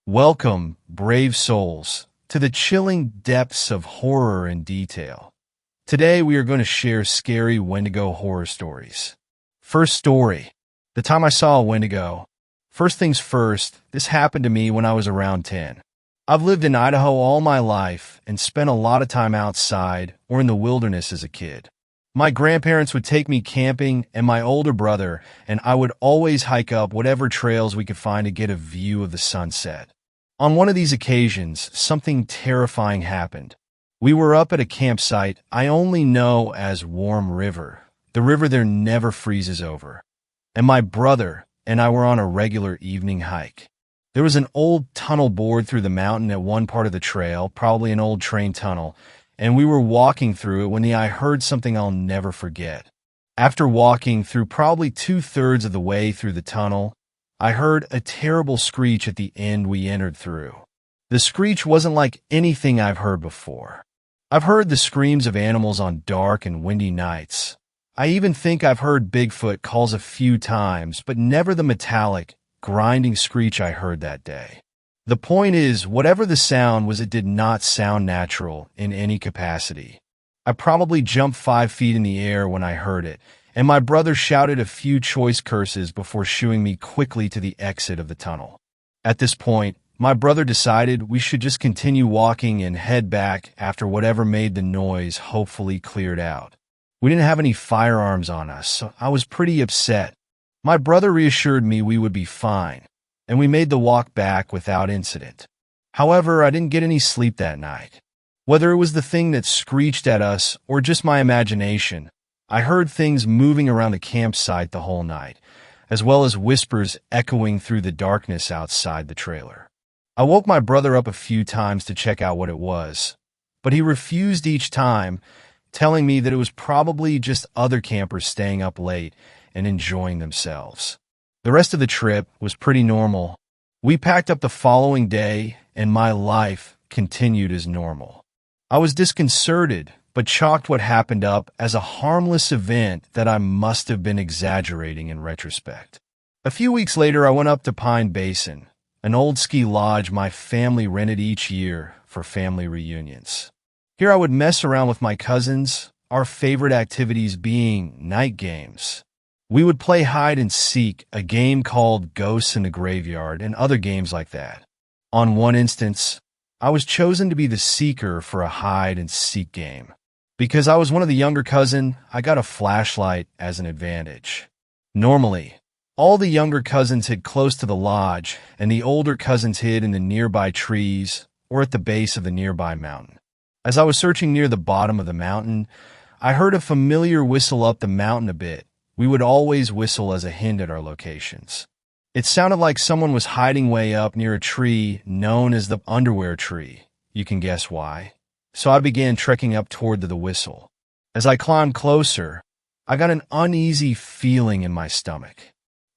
Welcome, brave souls, to the chilling depths of horror and detail. Today we are going to share scary Wendigo horror stories. First story. The time I saw a Wendigo. First things first, this happened to me when I was around 10. I've lived in Idaho all my life and spent a lot of time outside or in the wilderness as a kid. My grandparents would take me camping and my older brother, and I would always hike up whatever trails we could find to get a view of the sunset. On one of these occasions, something terrifying happened. We were up at a campsite I only know as Warm River, the river there never freezes over. And my brother and I were on a regular evening hike. There was an old tunnel bored through the mountain at one part of the trail, probably an old train tunnel, and we were walking through it when I heard something I'll never forget. After walking through probably 2/3 of the way through the tunnel, I heard a terrible screech at the end we entered through. The screech wasn't like anything I've heard before. I've heard the screams of animals on dark and windy nights. I even think I've heard Bigfoot calls a few times, but never the metallic, grinding screech I heard that day. The point is, whatever the sound was, it did not sound natural in any capacity. I probably jumped 5 feet in the air when I heard it, and my brother shouted a few choice curses before shooing me quickly to the exit of the tunnel. At this point, my brother decided we should just continue walking and head back after whatever made the noise hopefully cleared out. We didn't have any firearms on us, so I was pretty upset. My brother reassured me we would be fine, and we made the walk back without incident. However, I didn't get any sleep that night. Whether it was the thing that screeched at us or just my imagination, I heard things moving around the campsite the whole night, as well as whispers echoing through the darkness outside the trailer. I woke my brother up a few times to check out what it was, but he refused each time, telling me that it was probably just other campers staying up late and enjoying themselves. The rest of the trip was pretty normal. We packed up the following day, and my life continued as normal. I was disconcerted, but chalked what happened up as a harmless event that I must have been exaggerating in retrospect. A few weeks later, I went up to Pine Basin, an old ski lodge my family rented each year for family reunions. Here I would mess around with my cousins, our favorite activities being night games. We would play hide and seek, a game called Ghosts in the Graveyard, and other games like that. On one instance, I was chosen to be the seeker for a hide and seek game. Because I was one of the younger cousin, I got a flashlight as an advantage. Normally, all the younger cousins hid close to the lodge, and the older cousins hid in the nearby trees or at the base of the nearby mountain. As I was searching near the bottom of the mountain, I heard a familiar whistle up the mountain a bit. We would always whistle as a hint at our locations. It sounded like someone was hiding way up near a tree known as the underwear tree. You can guess why. So I began trekking up toward the whistle. As I climbed closer, I got an uneasy feeling in my stomach.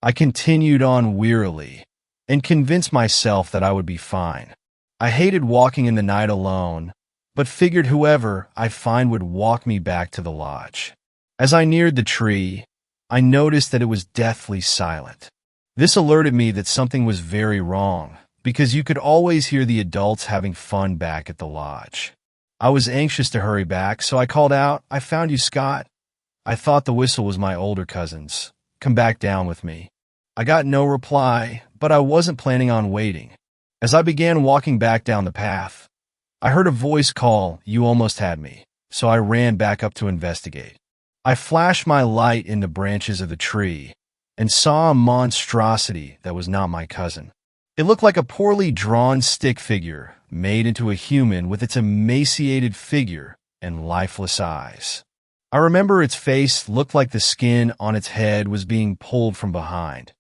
I continued on wearily and convinced myself that I would be fine. I hated walking in the night alone, but figured whoever I find would walk me back to the lodge. As I neared the tree, I noticed that it was deathly silent. This alerted me that something was very wrong, because you could always hear the adults having fun back at the lodge. I was anxious to hurry back, so I called out, "I found you, Scott." I thought the whistle was my older cousins. "Come back down with me." I got no reply, but I wasn't planning on waiting. As I began walking back down the path, I heard a voice call, "You almost had me," so I ran back up to investigate. I flashed my light in the branches of the tree and saw a monstrosity that was not my cousin. It looked like a poorly drawn stick figure made into a human with its emaciated figure and lifeless eyes. I remember its face looked like the skin on its head was being pulled from behind.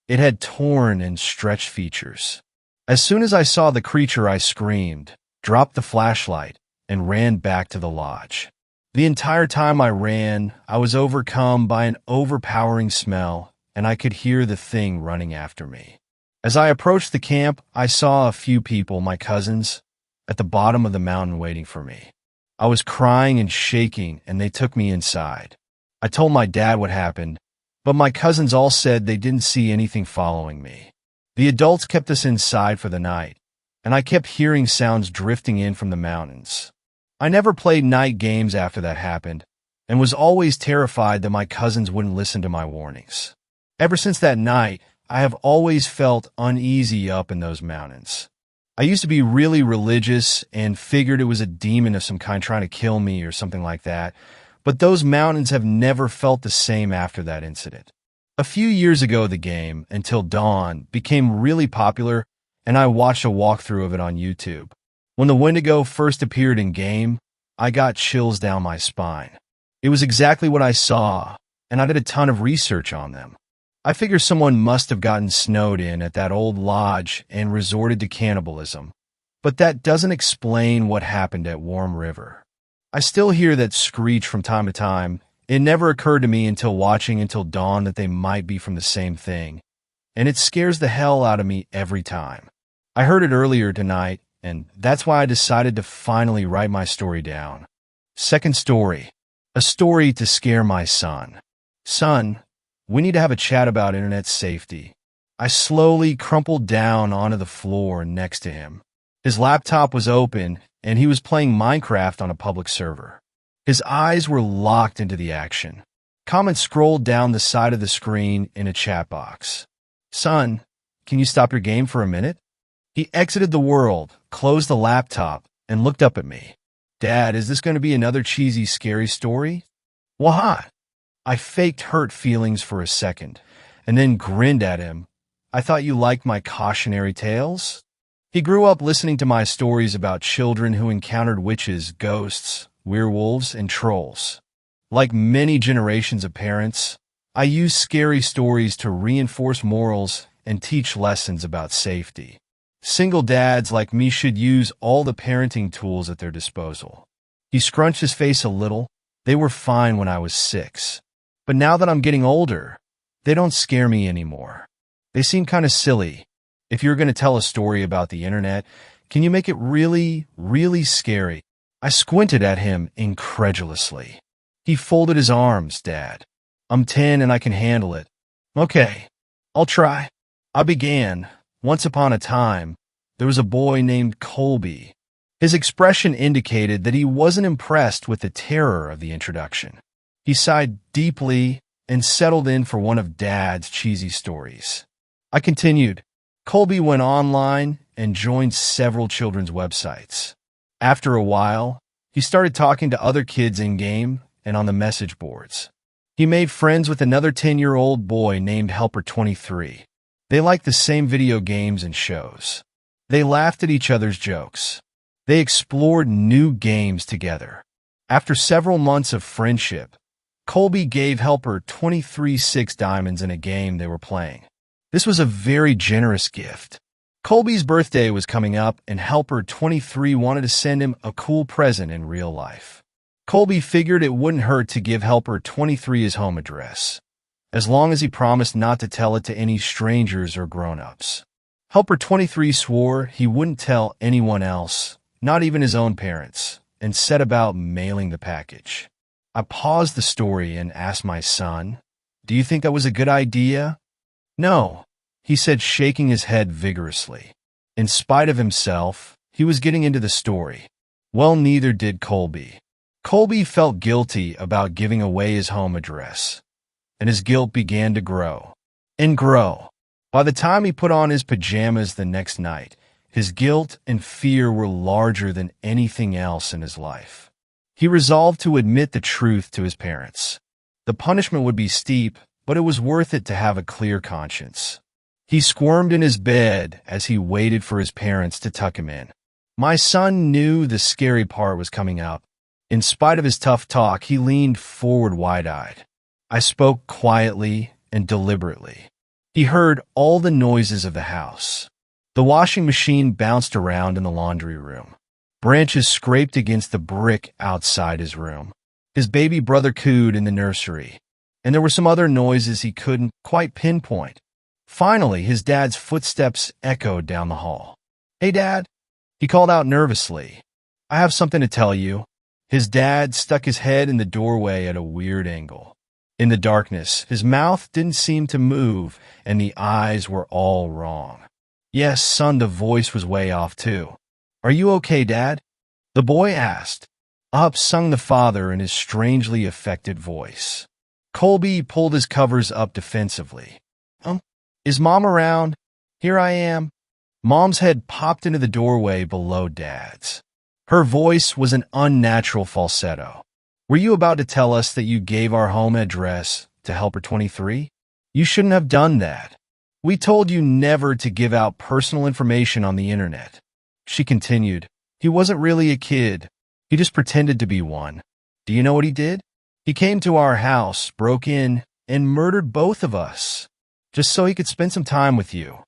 It had torn and stretched features. As soon as I saw the creature, I screamed, dropped the flashlight, and ran back to the lodge. The entire time I ran, I was overcome by an overpowering smell, and I could hear the thing running after me. As I approached the camp, I saw a few people, my cousins, at the bottom of the mountain waiting for me. I was crying and shaking, and they took me inside. I told my dad what happened, but my cousins all said they didn't see anything following me. The adults kept us inside for the night, and I kept hearing sounds drifting in from the mountains. I never played night games after that happened, and was always terrified that my cousins wouldn't listen to my warnings. Ever since that night, I have always felt uneasy up in those mountains. I used to be really religious and figured it was a demon of some kind trying to kill me or something like that, but those mountains have never felt the same after that incident. A few years ago, the game, Until Dawn, became really popular, and I watched a walkthrough of it on YouTube. When the Wendigo first appeared in-game, I got chills down my spine. It was exactly what I saw, and I did a ton of research on them. I figure someone must have gotten snowed in at that old lodge and resorted to cannibalism, but that doesn't explain what happened at Warm River. I still hear that screech from time to time. It never occurred to me until watching Until Dawn that they might be from the same thing, and it scares the hell out of me every time. I heard it earlier tonight, and that's why I decided to finally write my story down. Second story. A story to scare my son. Son, we need to have a chat about internet safety. I slowly crumpled down onto the floor next to him. His laptop was open, and he was playing Minecraft on a public server. His eyes were locked into the action. Comments scrolled down the side of the screen in a chat box. Son, can you stop your game for a minute? He exited the world, closed the laptop, and looked up at me. Dad, is this going to be another cheesy, scary story? Why? I faked hurt feelings for a second, and then grinned at him. I thought you liked my cautionary tales? He grew up listening to my stories about children who encountered witches, ghosts, werewolves, and trolls. Like many generations of parents, I use scary stories to reinforce morals and teach lessons about safety. Single dads like me should use all the parenting tools at their disposal. He scrunched his face a little. They were fine when I was 6. But now that I'm getting older, they don't scare me anymore. They seem kind of silly. If you're going to tell a story about the internet, can you make it really, really scary? I squinted at him incredulously. He folded his arms, Dad. I'm 10 and I can handle it. Okay, I'll try. I began. Once upon a time, there was a boy named Colby. His expression indicated that he wasn't impressed with the terror of the introduction. He sighed deeply and settled in for one of Dad's cheesy stories. I continued. Colby went online and joined several children's websites. After a while, he started talking to other kids in-game and on the message boards. He made friends with another 10-year-old boy named Helper23. They liked the same video games and shows. They laughed at each other's jokes. They explored new games together. After several months of friendship, Colby gave Helper 23 6 diamonds in a game they were playing. This was a very generous gift. Colby's birthday was coming up, and Helper 23 wanted to send him a cool present in real life. Colby figured it wouldn't hurt to give Helper 23 his home address, as long as he promised not to tell it to any strangers or grown-ups. Helper 23 swore he wouldn't tell anyone else, not even his own parents, and set about mailing the package. I paused the story and asked my son, "Do you think that was a good idea?" "No," he said, shaking his head vigorously. In spite of himself, he was getting into the story. Well, neither did Colby. Colby felt guilty about giving away his home address, and his guilt began to grow and grow. By the time he put on his pajamas the next night, his guilt and fear were larger than anything else in his life. He resolved to admit the truth to his parents. The punishment would be steep, but it was worth it to have a clear conscience. He squirmed in his bed as he waited for his parents to tuck him in. My son knew the scary part was coming up. In spite of his tough talk, he leaned forward wide-eyed. I spoke quietly and deliberately. He heard all the noises of the house. The washing machine bounced around in the laundry room. Branches scraped against the brick outside his room. His baby brother cooed in the nursery, and there were some other noises he couldn't quite pinpoint. Finally, his dad's footsteps echoed down the hall. "Hey, Dad," he called out nervously. "I have something to tell you." His dad stuck his head in the doorway at a weird angle. In the darkness, his mouth didn't seem to move, and the eyes were all wrong. Yes, son, the voice was way off too. Are you okay, Dad? The boy asked. Up, sung the father in his strangely affected voice. Colby pulled his covers up defensively. Is Mom around? Here I am. Mom's head popped into the doorway below Dad's. Her voice was an unnatural falsetto. Were you about to tell us that you gave our home address to Helper 23? You shouldn't have done that. We told you never to give out personal information on the internet. She continued. He wasn't really a kid. He just pretended to be one. Do you know what he did? He came to our house, broke in, and murdered both of us, just so he could spend some time with you.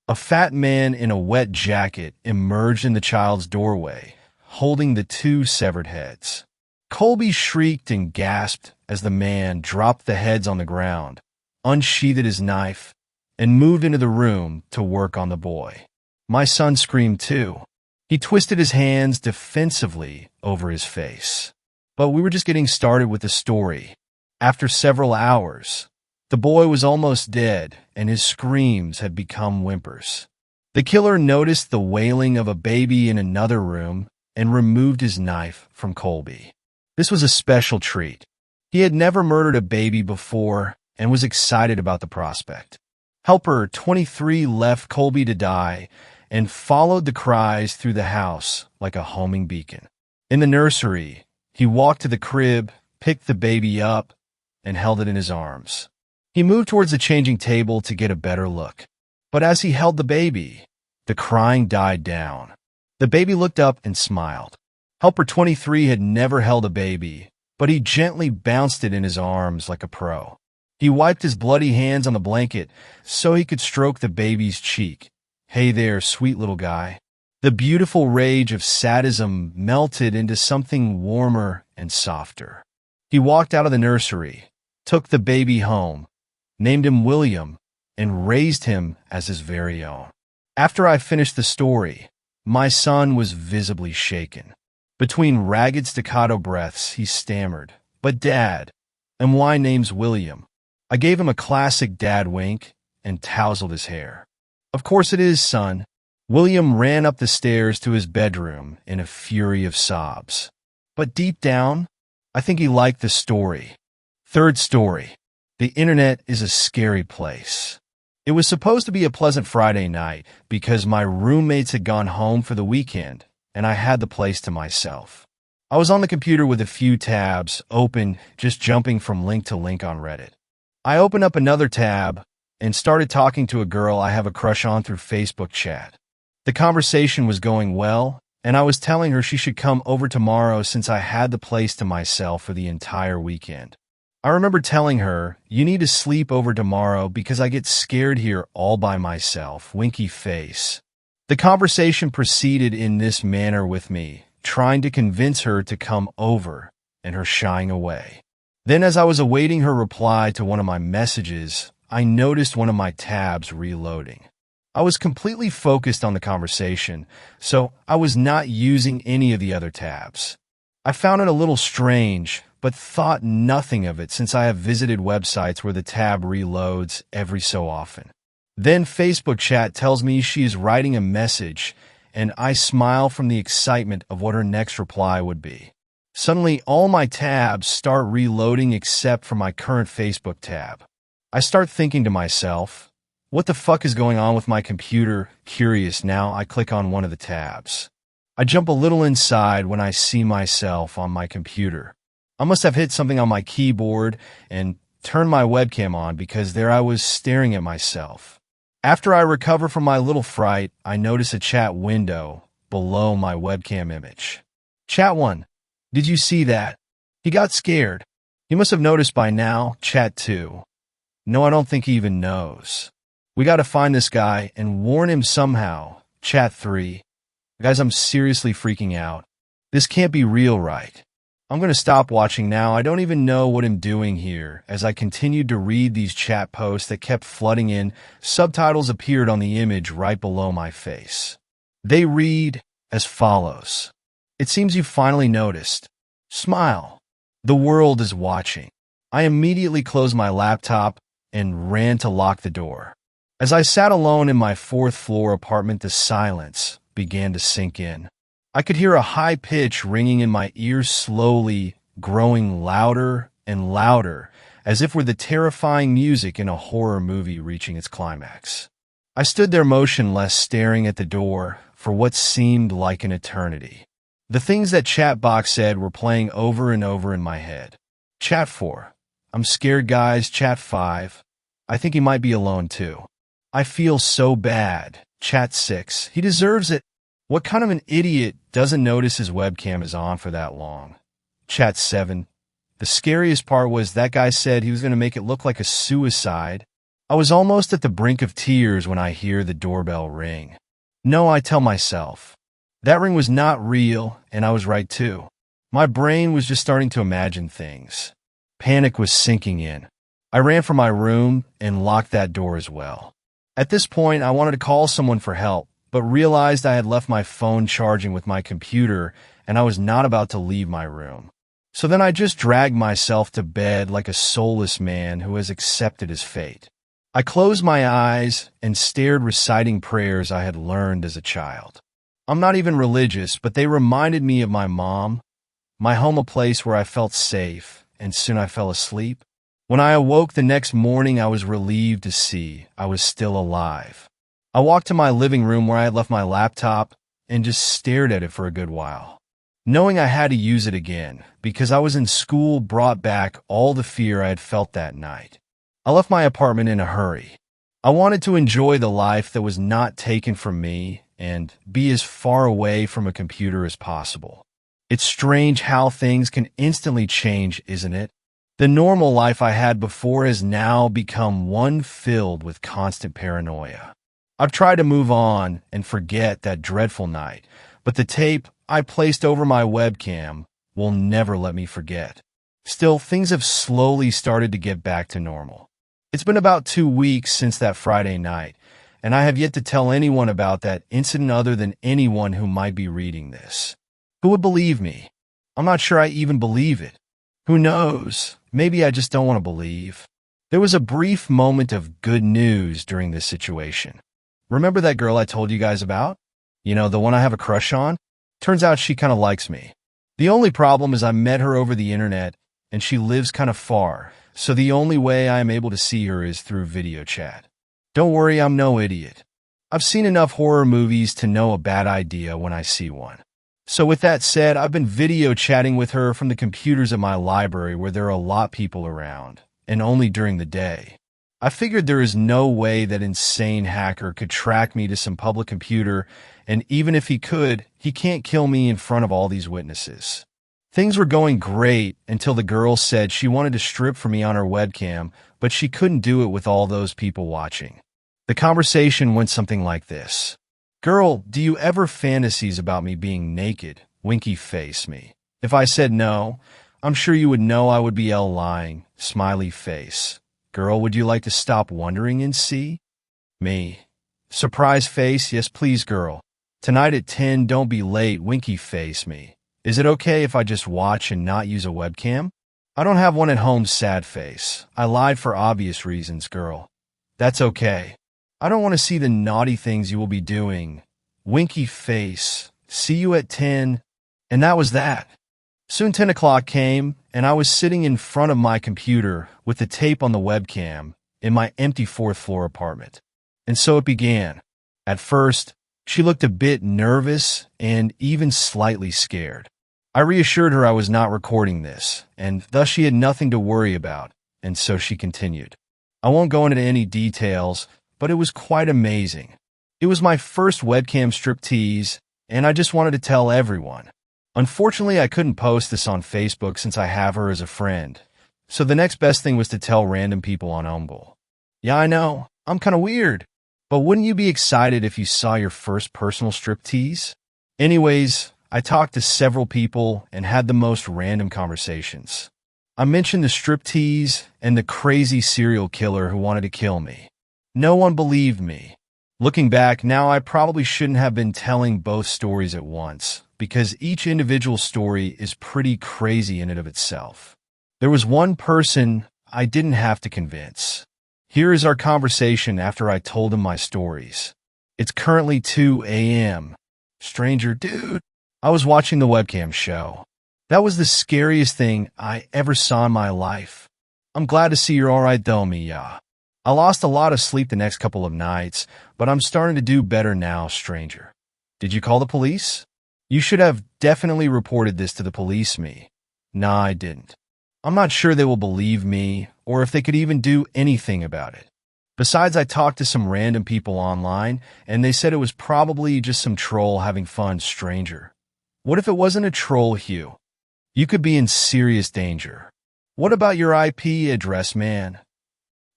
A fat man in a wet jacket emerged in the child's doorway, holding the two severed heads. Colby shrieked and gasped as the man dropped the heads on the ground, unsheathed his knife, and moved into the room to work on the boy. My son screamed too. He twisted his hands defensively over his face. But we were just getting started with the story. After several hours, the boy was almost dead, and his screams had become whimpers. The killer noticed the wailing of a baby in another room and removed his knife from Colby. This was a special treat. He had never murdered a baby before and was excited about the prospect. Helper 23 left Colby to die and followed the cries through the house like a homing beacon. In the nursery, he walked to the crib, picked the baby up, and held it in his arms. He moved towards the changing table to get a better look. But as he held the baby, the crying died down. The baby looked up and smiled. Helper 23 had never held a baby, but he gently bounced it in his arms like a pro. He wiped his bloody hands on the blanket so he could stroke the baby's cheek. Hey there, sweet little guy. The beautiful rage of sadism melted into something warmer and softer. He walked out of the nursery, took the baby home, named him William, and raised him as his very own. After I finished the story, my son was visibly shaken. Between ragged staccato breaths, he stammered, "But Dad, and why name's William?" I gave him a classic dad wink and tousled his hair. "Of course it is, son." William ran up the stairs to his bedroom in a fury of sobs. But deep down, I think he liked the story. Third story. The internet is a scary place. It was supposed to be a pleasant Friday night because my roommates had gone home for the weekend and I had the place to myself. I was on the computer with a few tabs open, just jumping from link to link on Reddit. I opened up another tab and started talking to a girl I have a crush on through Facebook chat. The conversation was going well, and I was telling her she should come over tomorrow since I had the place to myself for the entire weekend. I remember telling her, "You need to sleep over tomorrow because I get scared here all by myself," winky face. The conversation proceeded in this manner with me, trying to convince her to come over, and her shying away. Then as I was awaiting her reply to one of my messages, I noticed one of my tabs reloading. I was completely focused on the conversation, so I was not using any of the other tabs. I found it a little strange, but thought nothing of it since I have visited websites where the tab reloads every so often. Then Facebook chat tells me she is writing a message, and I smile from the excitement of what her next reply would be. Suddenly, all my tabs start reloading except for my current Facebook tab. I start thinking to myself, what the fuck is going on with my computer? Curious now, I click on one of the tabs. I jump a little inside when I see myself on my computer. I must have hit something on my keyboard and turned my webcam on because there I was staring at myself. After I recover from my little fright, I notice a chat window below my webcam image. Chat 1. Did you see that? He got scared. You must have noticed by now. Chat 2. No, I don't think he even knows. We gotta find this guy and warn him somehow. Chat 3. Guys, I'm seriously freaking out. This can't be real, right? I'm gonna stop watching now. I don't even know what I'm doing here. As I continued to read these chat posts that kept flooding in, subtitles appeared on the image right below my face. They read as follows. It seems you finally noticed. Smile. The world is watching. I immediately closed my laptop and ran to lock the door. As I sat alone in my fourth-floor apartment, the silence began to sink in. I could hear a high pitch ringing in my ears, slowly growing louder and louder, as if were the terrifying music in a horror movie reaching its climax. I stood there motionless, staring at the door for what seemed like an eternity. The things that Chatbox said were playing over and over in my head. Chat 4. I'm scared, guys. Chat 5. I think he might be alone too. I feel so bad. Chat 6. He deserves it. What kind of an idiot doesn't notice his webcam is on for that long? Chat 7. The scariest part was that guy said he was going to make it look like a suicide. I was almost at the brink of tears when I hear the doorbell ring. No, I tell myself. That ring was not real, and I was right too. My brain was just starting to imagine things. Panic was sinking in. I ran from my room and locked that door as well. At this point, I wanted to call someone for help, but realized I had left my phone charging with my computer, and I was not about to leave my room. So then I just dragged myself to bed like a soulless man who has accepted his fate. I closed my eyes and stared, reciting prayers I had learned as a child. I'm not even religious, but they reminded me of my mom, my home, a place where I felt safe, and soon I fell asleep. When I awoke the next morning, I was relieved to see I was still alive. I walked to my living room where I had left my laptop and just stared at it for a good while. Knowing I had to use it again because I was in school brought back all the fear I had felt that night. I left my apartment in a hurry. I wanted to enjoy the life that was not taken from me and be as far away from a computer as possible. It's strange how things can instantly change, isn't it? The normal life I had before has now become one filled with constant paranoia. I've tried to move on and forget that dreadful night, but the tape I placed over my webcam will never let me forget. Still, things have slowly started to get back to normal. It's been about 2 weeks since that Friday night, and I have yet to tell anyone about that incident other than anyone who might be reading this. Who would believe me? I'm not sure I even believe it. Who knows? Maybe I just don't want to believe. There was a brief moment of good news during this situation. Remember that girl I told you guys about? You know, the one I have a crush on? Turns out she kind of likes me. The only problem is I met her over the internet, and she lives kind of far, so the only way I am able to see her is through video chat. Don't worry, I'm no idiot. I've seen enough horror movies to know a bad idea when I see one. So with that said, I've been video chatting with her from the computers at my library where there are a lot of people around, and only during the day. I figured there is no way that insane hacker could track me to some public computer, and even if he could, he can't kill me in front of all these witnesses. Things were going great until the girl said she wanted to strip for me on her webcam, but she couldn't do it with all those people watching. The conversation went something like this. Girl, do you ever fantasies about me being naked? Winky face me. If I said no, I'm sure you would know I would be lying. Smiley face. Girl, would you like to stop wondering and see? Me. Surprise face. Yes, please, girl. Tonight at 10, don't be late. Winky face me. Is it okay if I just watch and not use a webcam? I don't have one at home. Sad face. I lied for obvious reasons, girl. That's okay. I don't want to see the naughty things you will be doing. Winky face. See you at 10. And that was that. Soon 10 o'clock came, and I was sitting in front of my computer with the tape on the webcam in my empty fourth-floor apartment. And so it began. At first, she looked a bit nervous and even slightly scared. I reassured her I was not recording this, and thus she had nothing to worry about, and so she continued. I won't go into any details, but it was quite amazing. It was my first webcam striptease, and I just wanted to tell everyone. Unfortunately, I couldn't post this on Facebook since I have her as a friend, so the next best thing was to tell random people on Omegle. Yeah, I know, I'm kind of weird, but wouldn't you be excited if you saw your first personal striptease? Anyways, I talked to several people and had the most random conversations. I mentioned the striptease and the crazy serial killer who wanted to kill me. No one believed me. Looking back, now I probably shouldn't have been telling both stories at once, because each individual story is pretty crazy in and of itself. There was one person I didn't have to convince. Here is our conversation after I told him my stories. It's currently 2 a.m. Stranger, dude, I was watching the webcam show. That was the scariest thing I ever saw in my life. I'm glad to see you're alright though, Mia. I lost a lot of sleep the next couple of nights, but I'm starting to do better now, stranger. Did you call the police? You should have definitely reported this to the police, me. Nah, I didn't. I'm not sure they will believe me, or if they could even do anything about it. Besides, I talked to some random people online, and they said it was probably just some troll having fun, stranger. What if it wasn't a troll, Hugh? You could be in serious danger. What about your IP address, man?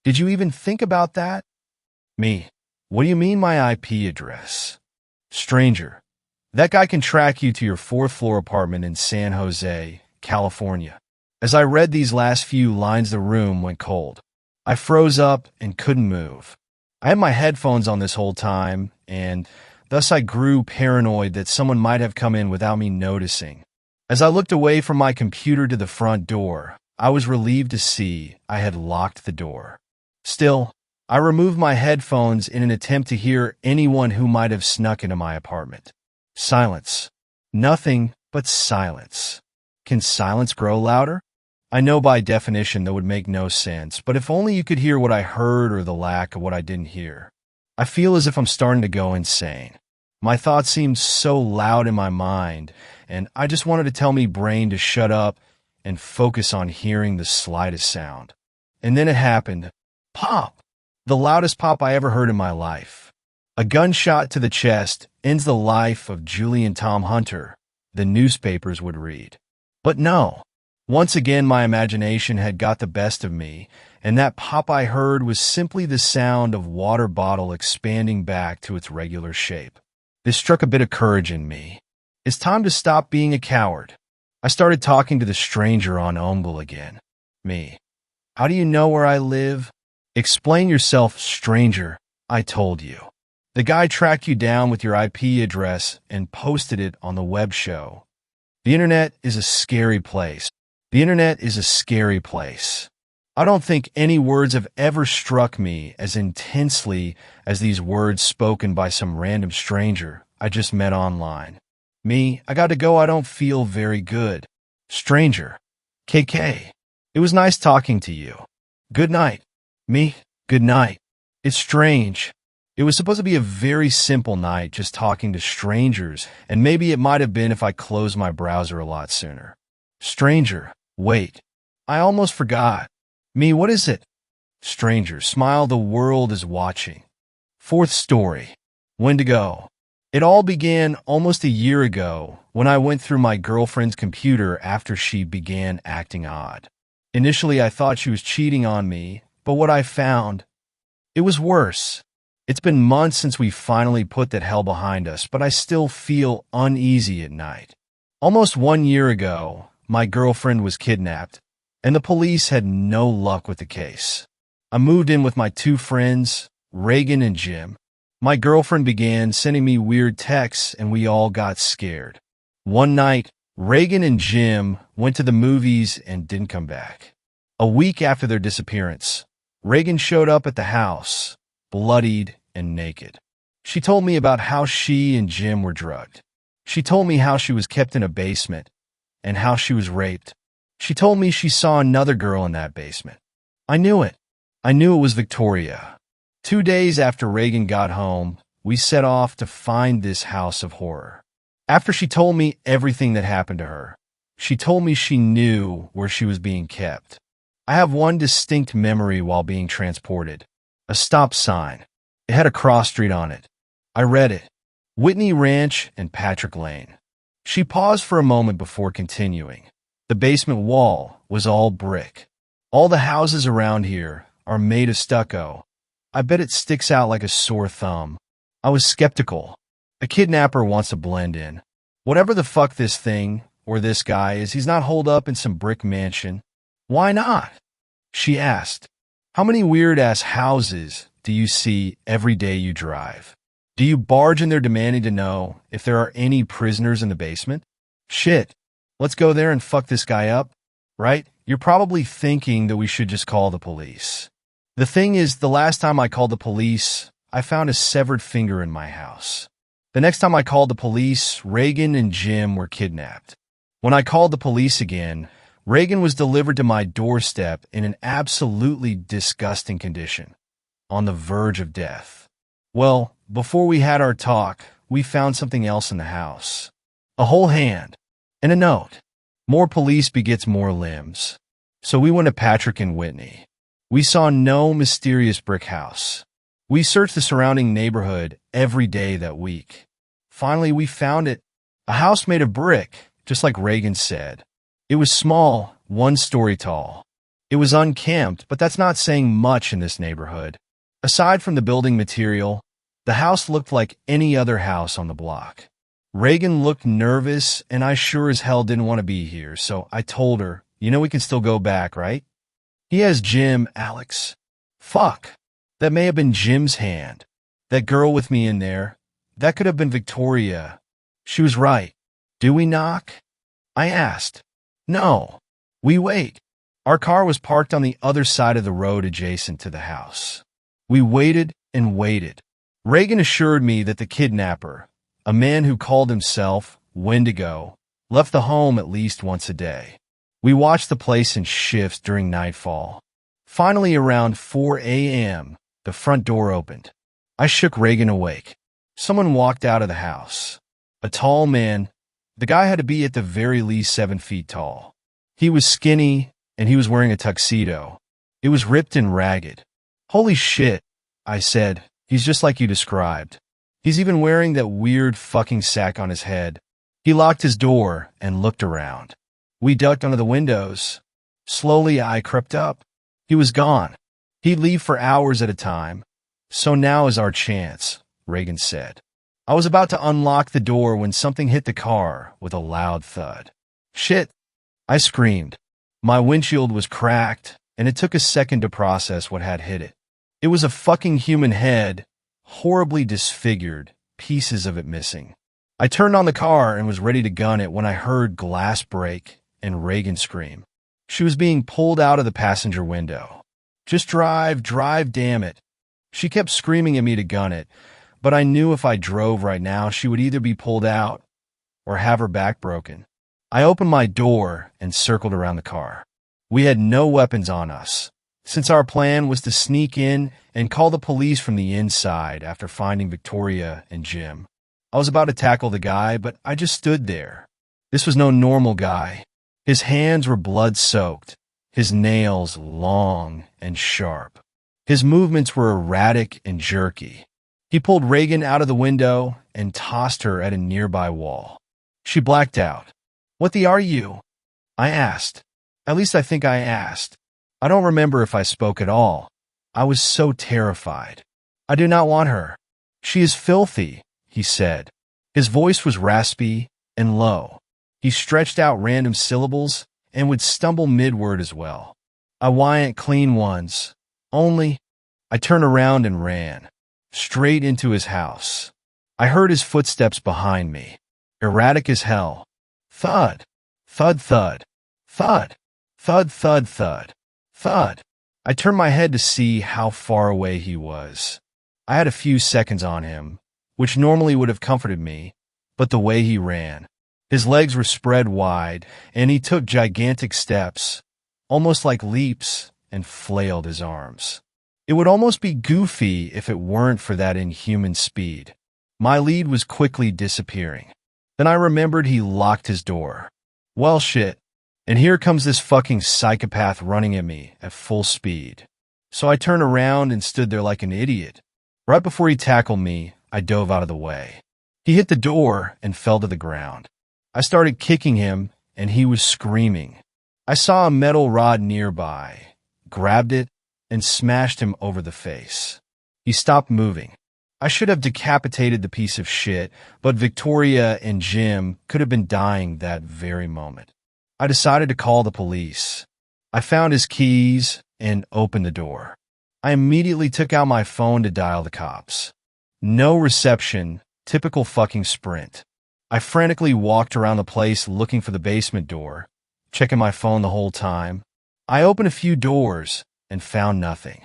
Did you even think about that? Me. What do you mean my IP address? Stranger. That guy can track you to your fourth-floor apartment in San Jose, California. As I read these last few lines, the room went cold. I froze up and couldn't move. I had my headphones on this whole time, and thus I grew paranoid that someone might have come in without me noticing. As I looked away from my computer to the front door, I was relieved to see I had locked the door. Still, I removed my headphones in an attempt to hear anyone who might have snuck into my apartment. Silence. Nothing but silence. Can silence grow louder? I know by definition that would make no sense, but if only you could hear what I heard or the lack of what I didn't hear. I feel as if I'm starting to go insane. My thoughts seem so loud in my mind, and I just wanted to tell me brain to shut up and focus on hearing the slightest sound. And then it happened. Pop! The loudest pop I ever heard in my life. A gunshot to the chest ends the life of Julian Tom Hunter, the newspapers would read. But no. Once again, my imagination had got the best of me, and that pop I heard was simply the sound of water bottle expanding back to its regular shape. This struck a bit of courage in me. It's time to stop being a coward. I started talking to the stranger on Omegle again. Me. How do you know where I live? Explain yourself, stranger, I told you. The guy tracked you down with your IP address and posted it on the web show. The internet is a scary place. The internet is a scary place. I don't think any words have ever struck me as intensely as these words spoken by some random stranger I just met online. Me, I got to go, I don't feel very good. Stranger. KK. It was nice talking to you. Good night. Me, good night. It's strange. It was supposed to be a very simple night just talking to strangers, and maybe it might have been if I closed my browser a lot sooner. Stranger. Wait, I almost forgot. Me, what is it? Stranger, smile, the world is watching. Fourth story. Wendigo. It all began almost a year ago when I went through my girlfriend's computer after she began acting odd. Initially, I thought she was cheating on me, but what I found, it was worse. It's been months since we finally put that hell behind us, but I still feel uneasy at night. Almost 1 year ago, my girlfriend was kidnapped, and the police had no luck with the case. I moved in with my two friends, Reagan and Jim. My girlfriend began sending me weird texts, and we all got scared. One night, Reagan and Jim went to the movies and didn't come back. A week after their disappearance, Reagan showed up at the house, bloodied and naked. She told me about how she and Jim were drugged. She told me how she was kept in a basement, and how she was raped. She told me she saw another girl in that basement. I knew it. I knew it was Victoria. 2 days after Reagan got home, we set off to find this house of horror. After she told me everything that happened to her, she told me she knew where she was being kept. I have one distinct memory while being transported. A stop sign. It had a cross street on it. I read it. Whitney Ranch and Patrick Lane. She paused for a moment before continuing. The basement wall was all brick. All the houses around here are made of stucco. I bet it sticks out like a sore thumb. I was skeptical. A kidnapper wants to blend in. Whatever the fuck this thing, or this guy is, he's not holed up in some brick mansion. Why not? She asked. How many weird-ass houses do you see every day you drive? Do you barge in there demanding to know if there are any prisoners in the basement? Shit, let's go there and fuck this guy up, right? You're probably thinking that we should just call the police. The thing is, the last time I called the police, I found a severed finger in my house. The next time I called the police, Reagan and Jim were kidnapped. When I called the police again, Reagan was delivered to my doorstep in an absolutely disgusting condition, on the verge of death. Well, before we had our talk, we found something else in the house. A whole hand, and a note. More police begets more limbs. So we went to Patrick and Whitney. We saw no mysterious brick house. We searched the surrounding neighborhood every day that week. Finally, we found it. A house made of brick, just like Reagan said. It was small, 1 story tall. It was unkempt, but that's not saying much in this neighborhood. Aside from the building material, the house looked like any other house on the block. Reagan looked nervous, and I sure as hell didn't want to be here, so I told her, you know we can still go back, right? He has Jim, Alex. Fuck. That may have been Jim's hand. That girl with me in there. That could have been Victoria. She was right. Do we knock? I asked. No. We wait. Our car was parked on the other side of the road adjacent to the house. We waited and waited. Reagan assured me that the kidnapper, a man who called himself Wendigo, left the home at least once a day. We watched the place in shifts during nightfall. Finally, around 4 a.m., the front door opened. I shook Reagan awake. Someone walked out of the house. A tall man. The guy had to be at the very least 7 feet tall. He was skinny, and he was wearing a tuxedo. It was ripped and ragged. Holy shit, I said. He's just like you described. He's even wearing that weird fucking sack on his head. He locked his door and looked around. We ducked under the windows. Slowly, I crept up. He was gone. He'd leave for hours at a time. So now is our chance, Reagan said. I was about to unlock the door when something hit the car with a loud thud. Shit, I screamed. My windshield was cracked, and it took a second to process what had hit it. It was a fucking human head, horribly disfigured, pieces of it missing. I turned on the car and was ready to gun it when I heard glass break and Reagan scream. She was being pulled out of the passenger window. Just drive, damn it. She kept screaming at me to gun it, but I knew if I drove right now, she would either be pulled out or have her back broken. I opened my door and circled around the car. We had no weapons on us, since our plan was to sneak in and call the police from the inside after finding Victoria and Jim. I was about to tackle the guy, but I just stood there. This was no normal guy. His hands were blood-soaked, his nails long and sharp. His movements were erratic and jerky. He pulled Reagan out of the window and tossed her at a nearby wall. She blacked out. "What the are you?" I asked. At least I think I asked. I don't remember if I spoke at all. I was so terrified. "I do not want her. She is filthy," he said. His voice was raspy and low. He stretched out random syllables and would stumble mid-word as well. "I want clean ones. Only..." I turned around and ran, straight into his house. I heard his footsteps behind me, erratic as hell. Thud, thud, thud, thud, thud, thud, thud, thud. I turned my head to see how far away he was. I had a few seconds on him, which normally would have comforted me, but the way he ran. His legs were spread wide, and he took gigantic steps, almost like leaps, and flailed his arms. It would almost be goofy if it weren't for that inhuman speed. My lead was quickly disappearing. Then I remembered he locked his door. Well, shit. And here comes this fucking psychopath running at me at full speed. So I turned around and stood there like an idiot. Right before he tackled me, I dove out of the way. He hit the door and fell to the ground. I started kicking him, and he was screaming. I saw a metal rod nearby, grabbed it, and smashed him over the face. He stopped moving. I should have decapitated the piece of shit, but Victoria and Jim could have been dying that very moment. I decided to call the police. I found his keys and opened the door. I immediately took out my phone to dial the cops. No reception, typical fucking Sprint. I frantically walked around the place looking for the basement door, checking my phone the whole time. I opened a few doors and found nothing.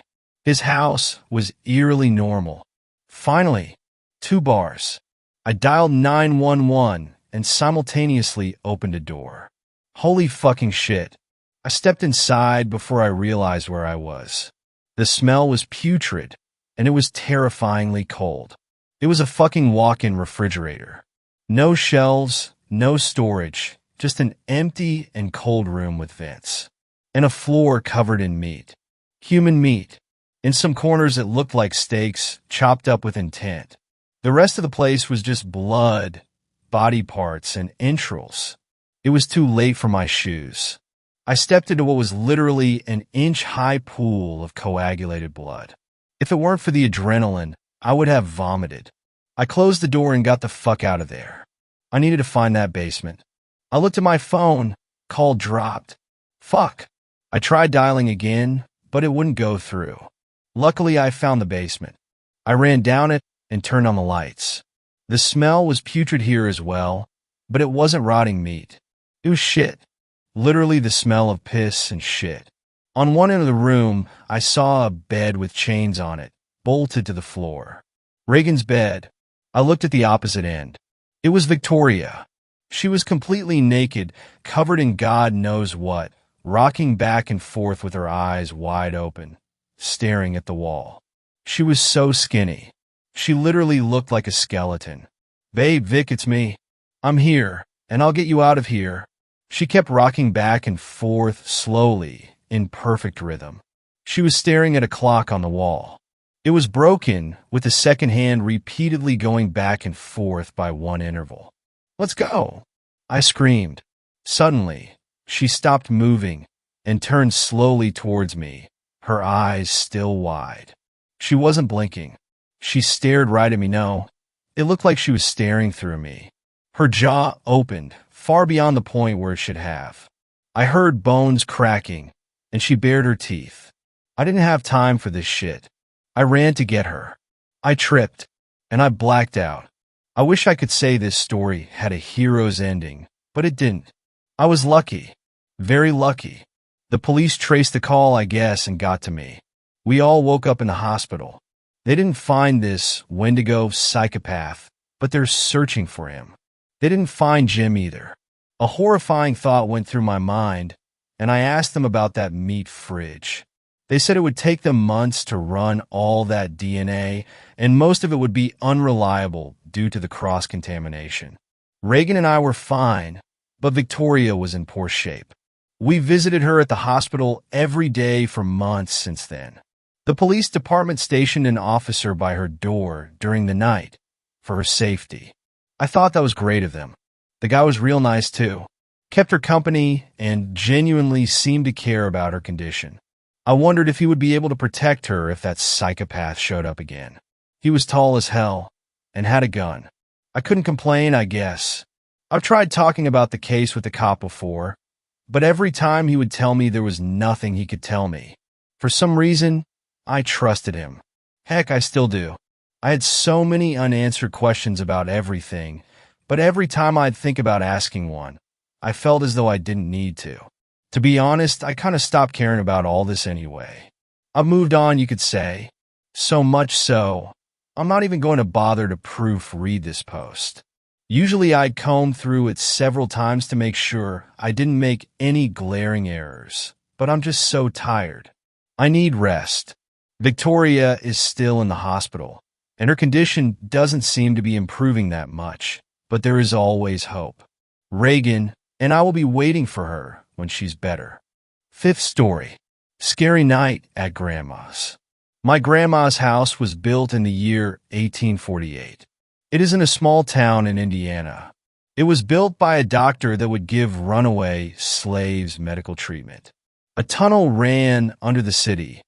His house was eerily normal. Finally, 2 bars. I dialed 911 and simultaneously opened a door. Holy fucking shit. I stepped inside before I realized where I was. The smell was putrid, and it was terrifyingly cold. It was a fucking walk-in refrigerator. No shelves, no storage, just an empty and cold room with vents. And a floor covered in meat. Human meat. In some corners it looked like steaks, chopped up with intent. The rest of the place was just blood, body parts, and entrails. It was too late for my shoes. I stepped into what was literally an inch-high pool of coagulated blood. If it weren't for the adrenaline, I would have vomited. I closed the door and got the fuck out of there. I needed to find that basement. I looked at my phone. Call dropped. Fuck. I tried dialing again, but it wouldn't go through. Luckily, I found the basement. I ran down it and turned on the lights. The smell was putrid here as well, but it wasn't rotting meat. It was shit. Literally the smell of piss and shit. On one end of the room, I saw a bed with chains on it, bolted to the floor. Reagan's bed. I looked at the opposite end. It was Victoria. She was completely naked, covered in God knows what, rocking back and forth with her eyes wide open, staring at the wall. She was so skinny. She literally looked like a skeleton. "Babe, Vic, it's me. I'm here, and I'll get you out of here." She kept rocking back and forth slowly, in perfect rhythm. She was staring at a clock on the wall. It was broken, with the second hand repeatedly going back and forth by one interval. "Let's go," I screamed. Suddenly, she stopped moving and turned slowly towards me, her eyes still wide. She wasn't blinking. She stared right at me. No, it looked like she was staring through me. Her jaw opened, far beyond the point where it should have. I heard bones cracking, and she bared her teeth. I didn't have time for this shit. I ran to get her. I tripped, and I blacked out. I wish I could say this story had a hero's ending, but it didn't. I was lucky. Very lucky. The police traced the call, I guess, and got to me. We all woke up in the hospital. They didn't find this Wendigo psychopath, but they're searching for him. They didn't find Jim either. A horrifying thought went through my mind, and I asked them about that meat fridge. They said it would take them months to run all that DNA, and most of it would be unreliable due to the cross-contamination. Reagan and I were fine, but Victoria was in poor shape. We visited her at the hospital every day for months since then. The police department stationed an officer by her door during the night for her safety. I thought that was great of them. The guy was real nice too. Kept her company and genuinely seemed to care about her condition. I wondered if he would be able to protect her if that psychopath showed up again. He was tall as hell and had a gun. I couldn't complain, I guess. I've tried talking about the case with the cop before, but every time he would tell me there was nothing he could tell me. For some reason, I trusted him. Heck, I still do. I had so many unanswered questions about everything, but every time I'd think about asking one, I felt as though I didn't need to. To be honest, I kind of stopped caring about all this anyway. I've moved on, you could say. So much so, I'm not even going to bother to proofread this post. Usually I'd comb through it several times to make sure I didn't make any glaring errors, but I'm just so tired. I need rest. Victoria is still in the hospital, and her condition doesn't seem to be improving that much, but there is always hope. Reagan and I will be waiting for her when she's better. Fifth story. Scary night at Grandma's. My grandma's house was built in the year 1848. It is in a small town in Indiana. It was built by a doctor that would give runaway slaves medical treatment. A tunnel ran under the city,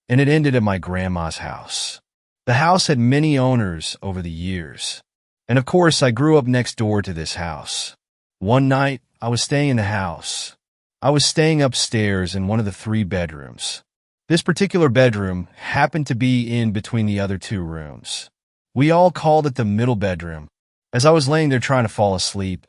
and it ended at my grandma's house. The house had many owners over the years, and of course I grew up next door to this house. One night, I was staying in the house. I was staying upstairs in one of the 3 bedrooms. This particular bedroom happened to be in between the other 2 rooms. We all called it the middle bedroom. As I was laying there trying to fall asleep,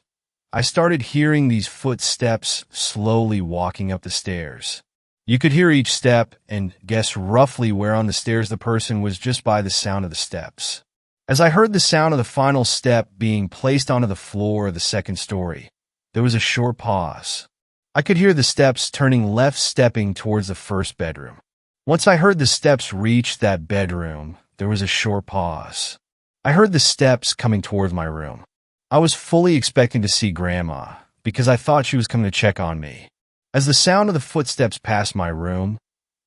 I started hearing these footsteps slowly walking up the stairs. You could hear each step and guess roughly where on the stairs the person was just by the sound of the steps. As I heard the sound of the final step being placed onto the floor of the second story, there was a short pause. I could hear the steps turning left, stepping towards the first bedroom. Once I heard the steps reach that bedroom, there was a short pause. I heard the steps coming towards my room. I was fully expecting to see Grandma, because I thought she was coming to check on me. As the sound of the footsteps passed my room,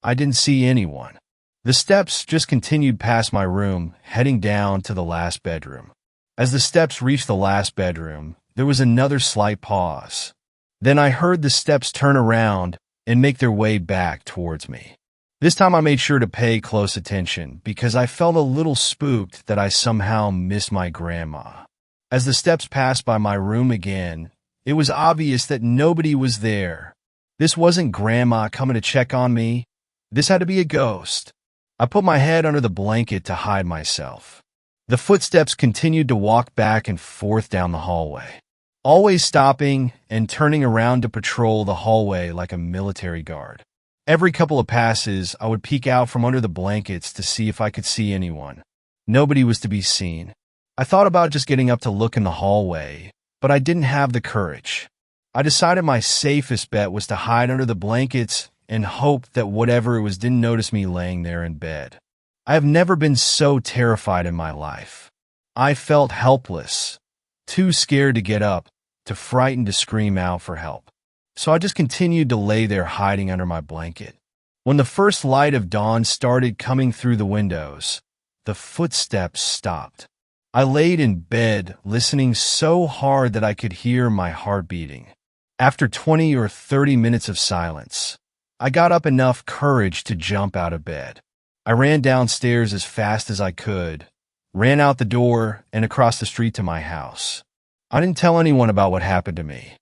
I didn't see anyone. The steps just continued past my room, heading down to the last bedroom. As the steps reached the last bedroom, there was another slight pause. Then I heard the steps turn around and make their way back towards me. This time I made sure to pay close attention because I felt a little spooked that I somehow missed my grandma. As the steps passed by my room again, it was obvious that nobody was there. This wasn't Grandma coming to check on me. This had to be a ghost. I put my head under the blanket to hide myself. The footsteps continued to walk back and forth down the hallway, always stopping and turning around to patrol the hallway like a military guard. Every couple of passes, I would peek out from under the blankets to see if I could see anyone. Nobody was to be seen. I thought about just getting up to look in the hallway, but I didn't have the courage. I decided my safest bet was to hide under the blankets and hope that whatever it was didn't notice me laying there in bed. I have never been so terrified in my life. I felt helpless, too scared to get up, too frightened to scream out for help. So I just continued to lay there hiding under my blanket. When the first light of dawn started coming through the windows, the footsteps stopped. I laid in bed, listening so hard that I could hear my heart beating. After 20 or 30 minutes of silence, I got up enough courage to jump out of bed. I ran downstairs as fast as I could, ran out the door and across the street to my house. I didn't tell anyone about what happened to me.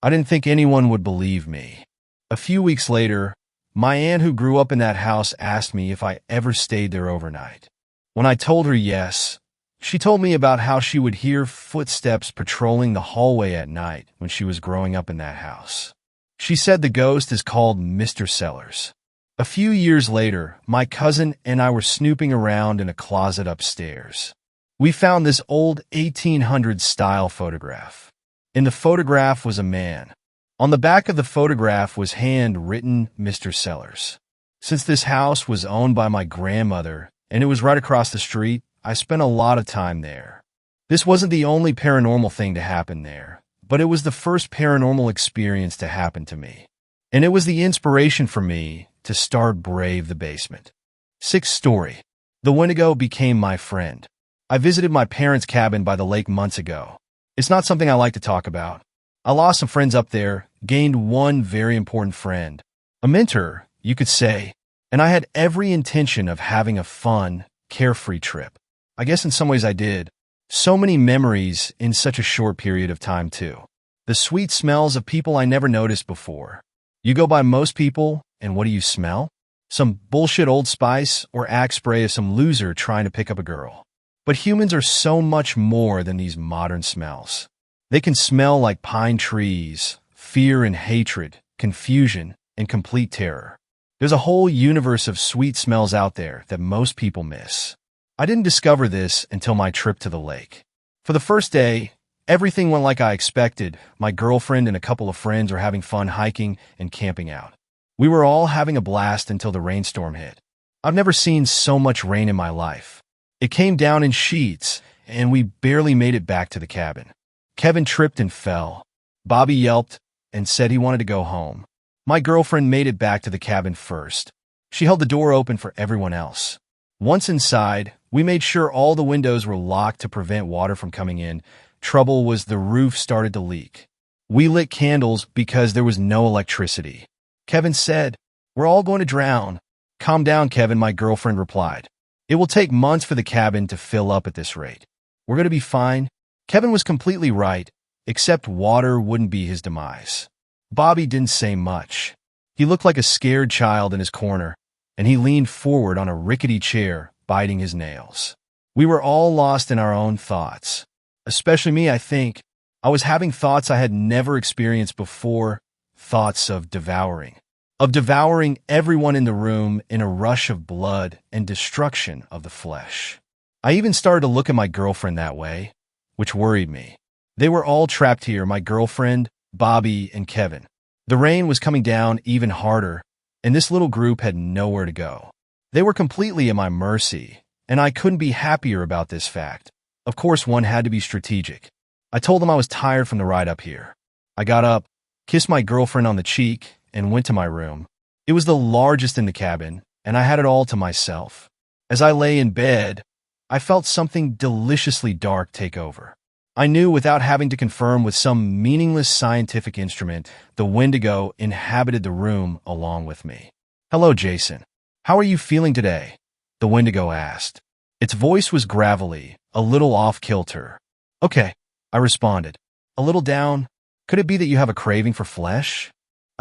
I didn't think anyone would believe me. A few weeks later, my aunt who grew up in that house asked me if I ever stayed there overnight. When I told her yes, she told me about how she would hear footsteps patrolling the hallway at night when she was growing up in that house. She said the ghost is called Mr. Sellers. A few years later, my cousin and I were snooping around in a closet upstairs. We found this old 1800s-style photograph. In the photograph was a man. On the back of the photograph was handwritten Mr. Sellers. Since this house was owned by my grandmother and it was right across the street, I spent a lot of time there. This wasn't the only paranormal thing to happen there, but it was the first paranormal experience to happen to me. And it was the inspiration for me to start Brave the Basement. Sixth story. The Wendigo became my friend. I visited my parents' cabin by the lake months ago. It's not something I like to talk about. I lost some friends up there, gained one very important friend. A mentor, you could say, and I had every intention of having a fun, carefree trip. I guess in some ways I did. So many memories in such a short period of time, too. The sweet smells of people I never noticed before. You go by most people, and what do you smell? Some bullshit Old Spice or Axe spray of some loser trying to pick up a girl. But humans are so much more than these modern smells. They can smell like pine trees, fear and hatred, confusion, and complete terror. There's a whole universe of sweet smells out there that most people miss. I didn't discover this until my trip to the lake. For the first day, everything went like I expected. My girlfriend and a couple of friends were having fun hiking and camping out. We were all having a blast until the rainstorm hit. I've never seen so much rain in my life. It came down in sheets, and we barely made it back to the cabin. Kevin tripped and fell. Bobby yelped and said he wanted to go home. My girlfriend made it back to the cabin first. She held the door open for everyone else. Once inside, we made sure all the windows were locked to prevent water from coming in. Trouble was the roof started to leak. We lit candles because there was no electricity. Kevin said, "We're all going to drown." "Calm down, Kevin," my girlfriend replied. "It will take months for the cabin to fill up at this rate. We're going to be fine." Kevin was completely right, except water wouldn't be his demise. Bobby didn't say much. He looked like a scared child in his corner, and he leaned forward on a rickety chair, biting his nails. We were all lost in our own thoughts. Especially me, I think. I was having thoughts I had never experienced before, thoughts of devouring. of devouring everyone in the room in a rush of blood and destruction of the flesh. I even started to look at my girlfriend that way, which worried me. They were all trapped here, my girlfriend, Bobby, and Kevin. The rain was coming down even harder, and this little group had nowhere to go. They were completely at my mercy, and I couldn't be happier about this fact. Of course, one had to be strategic. I told them I was tired from the ride up here. I got up, kissed my girlfriend on the cheek, and went to my room. It was the largest in the cabin, and I had it all to myself. As I lay in bed, I felt something deliciously dark take over. I knew without having to confirm with some meaningless scientific instrument, the Wendigo inhabited the room along with me. "Hello, Jason. How are you feeling today?" the Wendigo asked. Its voice was gravelly, a little off-kilter. "Okay," I responded. "A little down. Could it be that you have a craving for flesh?"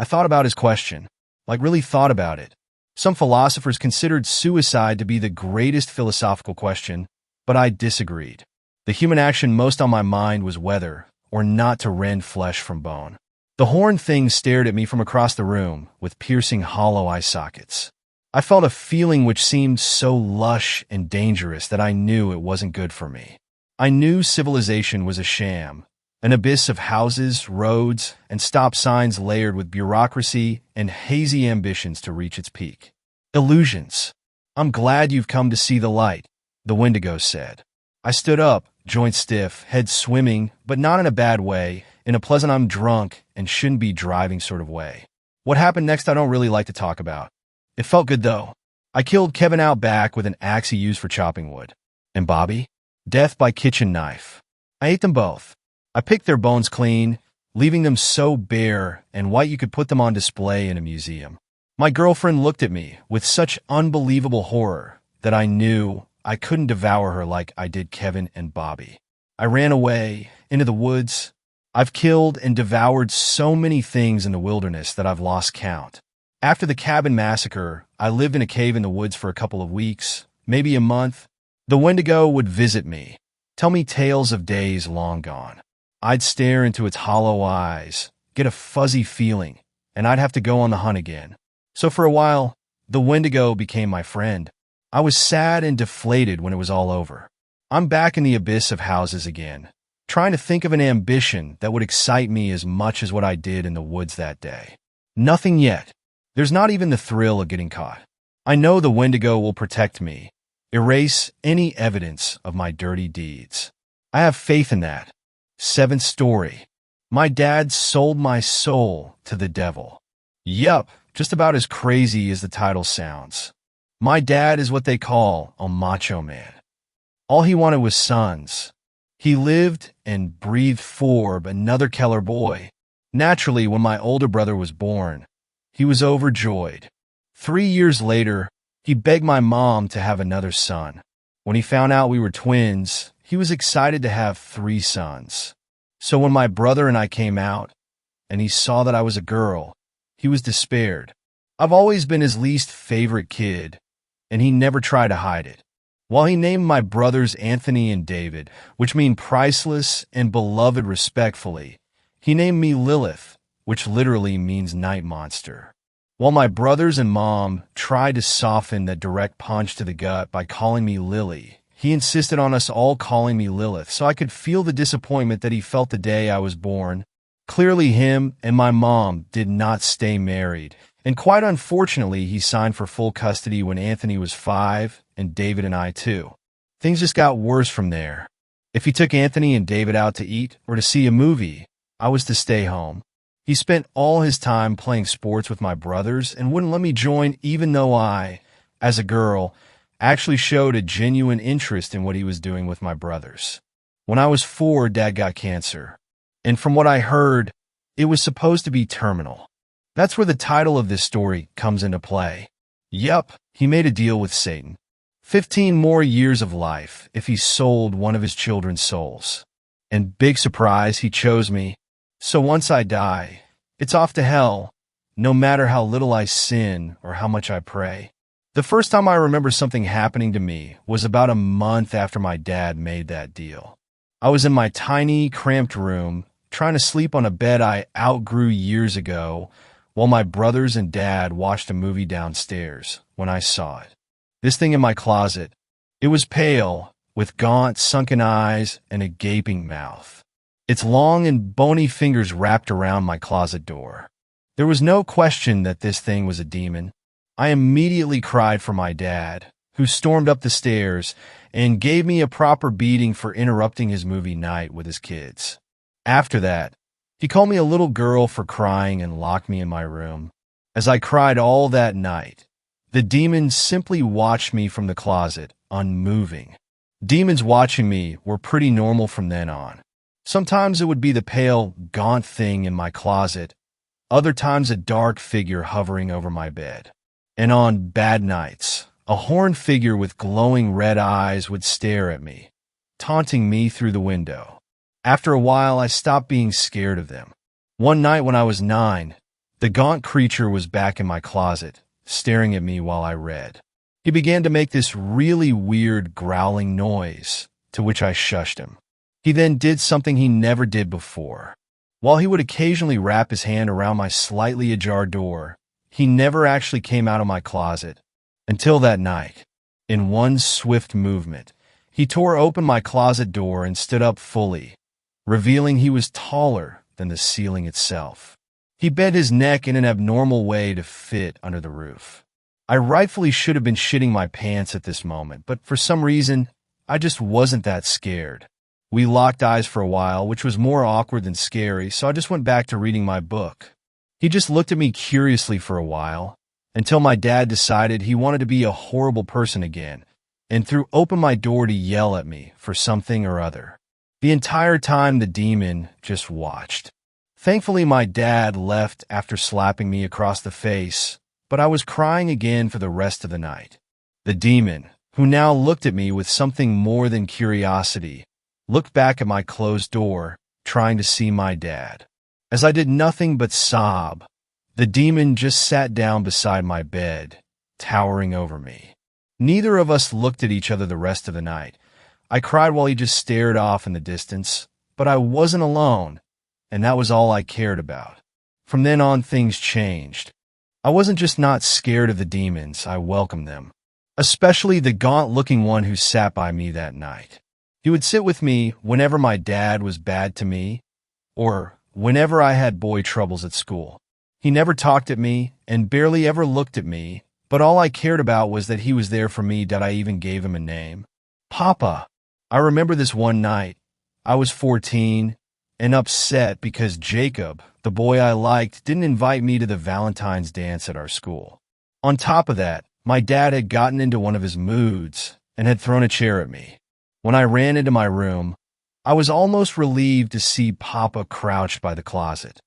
I thought about his question, really thought about it. Some philosophers considered suicide to be the greatest philosophical question, but I disagreed. The human action most on my mind was whether or not to rend flesh from bone. The horned thing stared at me from across the room with piercing hollow eye sockets. I felt a feeling which seemed so lush and dangerous that I knew it wasn't good for me. I knew civilization was a sham, an abyss of houses, roads, and stop signs layered with bureaucracy and hazy ambitions to reach its peak. Illusions. "I'm glad you've come to see the light," the Wendigo said. I stood up, joints stiff, head swimming, but not in a bad way, in a pleasant I'm drunk and shouldn't be driving sort of way. What happened next I don't really like to talk about. It felt good though. I killed Kevin out back with an axe he used for chopping wood. And Bobby? Death by kitchen knife. I ate them both. I picked their bones clean, leaving them so bare and white you could put them on display in a museum. My girlfriend looked at me with such unbelievable horror that I knew I couldn't devour her like I did Kevin and Bobby. I ran away, into the woods. I've killed and devoured so many things in the wilderness that I've lost count. After the cabin massacre, I lived in a cave in the woods for a couple of weeks, maybe a month. The Wendigo would visit me, tell me tales of days long gone. I'd stare into its hollow eyes, get a fuzzy feeling, and I'd have to go on the hunt again. So for a while, the Wendigo became my friend. I was sad and deflated when it was all over. I'm back in the abyss of houses again, trying to think of an ambition that would excite me as much as what I did in the woods that day. Nothing yet. There's not even the thrill of getting caught. I know the Wendigo will protect me, erase any evidence of my dirty deeds. I have faith in that. 7th story. My dad sold my soul to the devil. Yup, just about as crazy as the title sounds. My dad is what they call a macho man. All he wanted was sons. He lived and breathed for another Keller boy. Naturally, when my older brother was born, he was overjoyed. 3 years later, he begged my mom to have another son. When he found out we were twins, he was excited to have 3 sons. So when my brother and I came out, and he saw that I was a girl, he was despaired. I've always been his least favorite kid, and he never tried to hide it. While he named my brothers Anthony and David, which mean priceless and beloved respectfully, he named me Lilith, which literally means night monster. While my brothers and mom tried to soften that direct punch to the gut by calling me Lily, he insisted on us all calling me Lilith so I could feel the disappointment that he felt the day I was born. Clearly him and my mom did not stay married, and quite unfortunately he signed for full custody when Anthony was 5 and David and I too. Things just got worse from there. If he took Anthony and David out to eat or to see a movie, I was to stay home. He spent all his time playing sports with my brothers and wouldn't let me join even though I, as a girl, actually showed a genuine interest in what he was doing with my brothers. When I was 4, Dad got cancer. And from what I heard, it was supposed to be terminal. That's where the title of this story comes into play. Yup, he made a deal with Satan. 15 more years of life if he sold one of his children's souls. And big surprise, he chose me. So once I die, it's off to hell, no matter how little I sin or how much I pray. The first time I remember something happening to me was about a month after my dad made that deal. I was in my tiny, cramped room, trying to sleep on a bed I outgrew years ago, while my brothers and dad watched a movie downstairs when I saw it. This thing in my closet, it was pale, with gaunt, sunken eyes and a gaping mouth. Its long and bony fingers wrapped around my closet door. There was no question that this thing was a demon. I immediately cried for my dad, who stormed up the stairs and gave me a proper beating for interrupting his movie night with his kids. After that, he called me a little girl for crying and locked me in my room. As I cried all that night, the demon simply watched me from the closet, unmoving. Demons watching me were pretty normal from then on. Sometimes it would be the pale, gaunt thing in my closet, other times a dark figure hovering over my bed. And on bad nights, a horned figure with glowing red eyes would stare at me, taunting me through the window. After a while, I stopped being scared of them. One night when I was 9, the gaunt creature was back in my closet, staring at me while I read. He began to make this really weird growling noise, to which I shushed him. He then did something he never did before. While he would occasionally wrap his hand around my slightly ajar door, he never actually came out of my closet. Until that night, in one swift movement, he tore open my closet door and stood up fully, revealing he was taller than the ceiling itself. He bent his neck in an abnormal way to fit under the roof. I rightfully should have been shitting my pants at this moment, but for some reason, I just wasn't that scared. We locked eyes for a while, which was more awkward than scary, so I just went back to reading my book. He just looked at me curiously for a while, until my dad decided he wanted to be a horrible person again, and threw open my door to yell at me for something or other. The entire time the demon just watched. Thankfully, my dad left after slapping me across the face, but I was crying again for the rest of the night. The demon, who now looked at me with something more than curiosity, looked back at my closed door, trying to see my dad. As I did nothing but sob, the demon just sat down beside my bed, towering over me. Neither of us looked at each other the rest of the night. I cried while he just stared off in the distance, but I wasn't alone, and that was all I cared about. From then on, things changed. I wasn't just not scared of the demons, I welcomed them, especially the gaunt-looking one who sat by me that night. He would sit with me whenever my dad was bad to me, or whenever I had boy troubles at school. He never talked at me and barely ever looked at me, but all I cared about was that he was there for me. That I even gave him a name. Papa. I remember this one night. I was 14 and upset because Jacob, the boy I liked, didn't invite me to the Valentine's dance at our school. On top of that, my dad had gotten into one of his moods and had thrown a chair at me. When I ran into my room, I was almost relieved to see Papa crouched by the closet.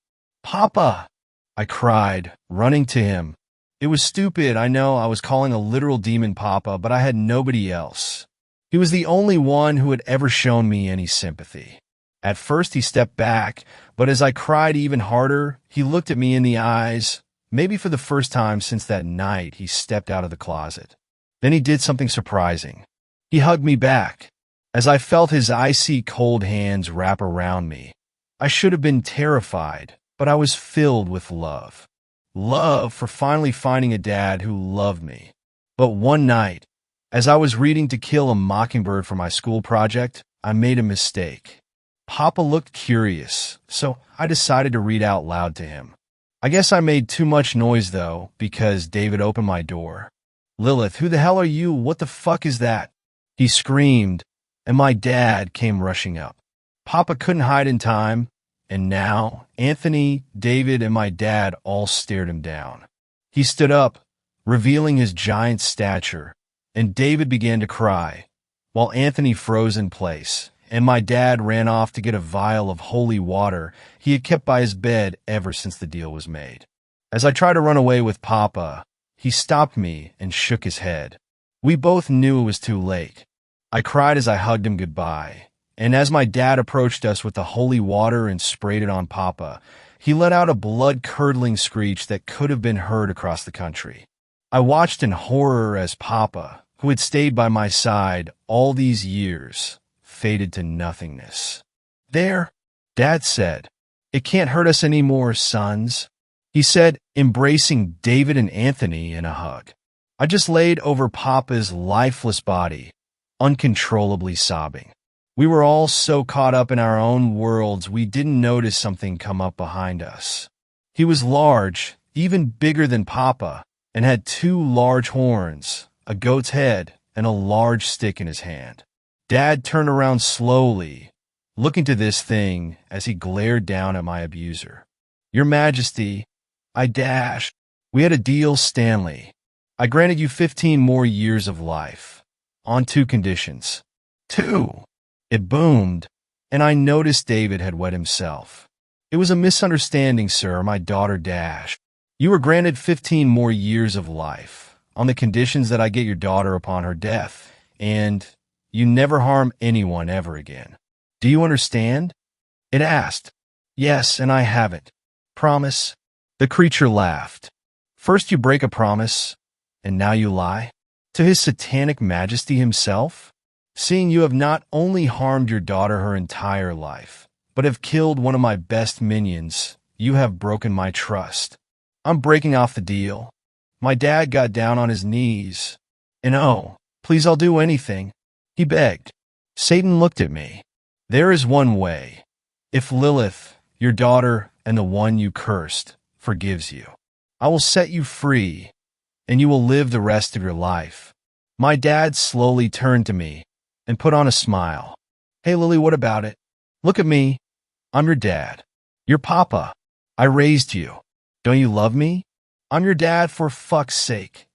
Papa! I cried, running to him. It was stupid, I know. I was calling a literal demon Papa, but I had nobody else. He was the only one who had ever shown me any sympathy. At first he stepped back, but as I cried even harder, he looked at me in the eyes. Maybe for the first time since that night, he stepped out of the closet. Then he did something surprising. He hugged me back. As I felt his icy cold hands wrap around me, I should have been terrified, but I was filled with love. Love for finally finding a dad who loved me. But one night, as I was reading To Kill a Mockingbird for my school project, I made a mistake. Papa looked curious, so I decided to read out loud to him. I guess I made too much noise, though, because David opened my door. Lilith, who the hell are you? What the fuck is that? He screamed, and my dad came rushing up. Papa couldn't hide in time, and now Anthony, David, and my dad all stared him down. He stood up, revealing his giant stature, and David began to cry, while Anthony froze in place, and my dad ran off to get a vial of holy water he had kept by his bed ever since the deal was made. As I tried to run away with Papa, he stopped me and shook his head. We both knew it was too late. I cried as I hugged him goodbye, and as my dad approached us with the holy water and sprayed it on Papa, he let out a blood-curdling screech that could have been heard across the country. I watched in horror as Papa, who had stayed by my side all these years, faded to nothingness. There, Dad said, "It can't hurt us anymore, sons." he said, embracing David and Anthony in a hug. I just laid over Papa's lifeless body, uncontrollably sobbing. We were all so caught up in our own worlds we didn't notice something come up behind us. He was large, even bigger than Papa, and had two large horns, a goat's head, and a large stick in his hand. Dad turned around slowly, looking to this thing as he glared down at my abuser. Your Majesty, I dashed. We had a deal, Stanley. I granted you 15 more years of life, on 2 conditions. 2. It boomed, and I noticed David had wet himself. It was a misunderstanding, sir, my daughter dashed. You were granted 15 more years of life, on the conditions that I get your daughter upon her death, and you never harm anyone ever again. Do you understand? It asked. Yes, and I haven't. Promise? The creature laughed. First you break a promise, and now you lie? To his satanic majesty himself? Seeing you have not only harmed your daughter her entire life, but have killed one of my best minions, you have broken my trust. I'm breaking off the deal. My dad got down on his knees. And oh, please, I'll do anything, he begged. Satan looked at me. There is one way. If Lilith, your daughter and the one you cursed, forgives you, I will set you free, and you will live the rest of your life. My dad slowly turned to me and put on a smile. Hey, Lily, what about it? Look at me. I'm your dad. Your Papa. I raised you. Don't you love me? I'm your dad, for fuck's sake,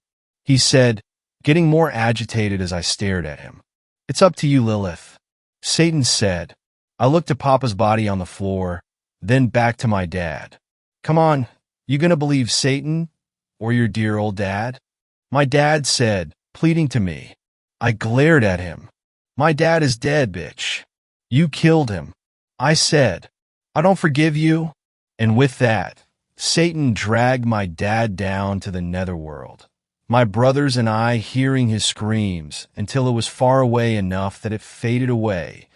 he said, getting more agitated as I stared at him. It's up to you, Lilith, Satan said. I looked at Papa's body on the floor, then back to my dad. Come on, you gonna believe Satan or your dear old dad? My dad said, pleading to me. I glared at him. My dad is dead, bitch. You killed him. I said, I don't forgive you. And with that, Satan dragged my dad down to the netherworld, my brothers and I hearing his screams until it was far away enough that it faded away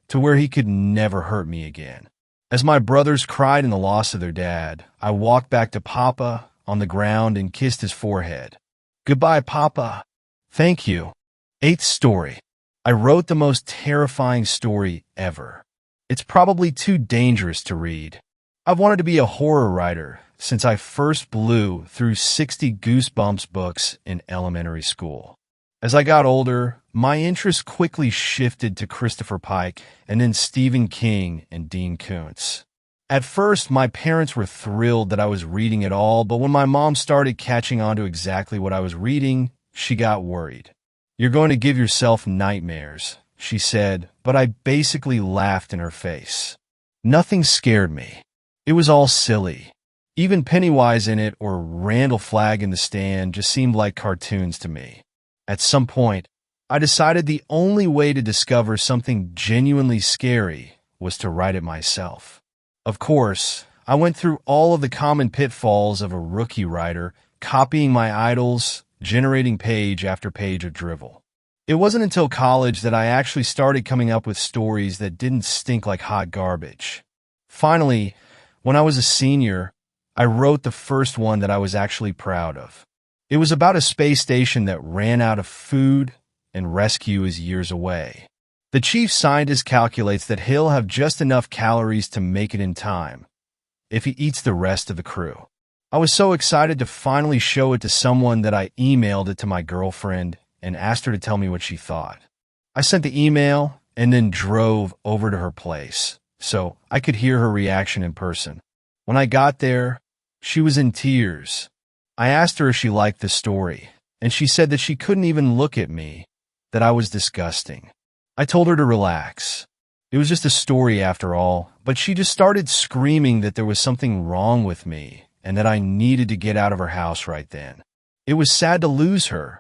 to where he could never hurt me again. As my brothers cried in the loss of their dad, I walked back to Papa on the ground and kissed his forehead. Goodbye, Papa. Thank you. 8th story. I wrote the most terrifying story ever. It's probably too dangerous to read. I've wanted to be a horror writer since I first blew through 60 Goosebumps books in elementary school. As I got older, my interest quickly shifted to Christopher Pike and then Stephen King and Dean Koontz. At first, my parents were thrilled that I was reading it all, but when my mom started catching on to exactly what I was reading, she got worried. You're going to give yourself nightmares, she said, but I basically laughed in her face. Nothing scared me. It was all silly. Even Pennywise in it or Randall Flagg in The Stand just seemed like cartoons to me. At some point, I decided the only way to discover something genuinely scary was to write it myself. Of course, I went through all of the common pitfalls of a rookie writer, copying my idols, generating page after page of drivel. It wasn't until college that I actually started coming up with stories that didn't stink like hot garbage. Finally, when I was a senior, I wrote the first one that I was actually proud of. It was about a space station that ran out of food and rescue is years away. The chief scientist calculates that he'll have just enough calories to make it in time if he eats the rest of the crew. I was so excited to finally show it to someone that I emailed it to my girlfriend and asked her to tell me what she thought. I sent the email and then drove over to her place so I could hear her reaction in person. When I got there, she was in tears. I asked her if she liked the story, and she said that she couldn't even look at me, that I was disgusting. I told her to relax. It was just a story after all, but she just started screaming that there was something wrong with me and that I needed to get out of her house right then. It was sad to lose her,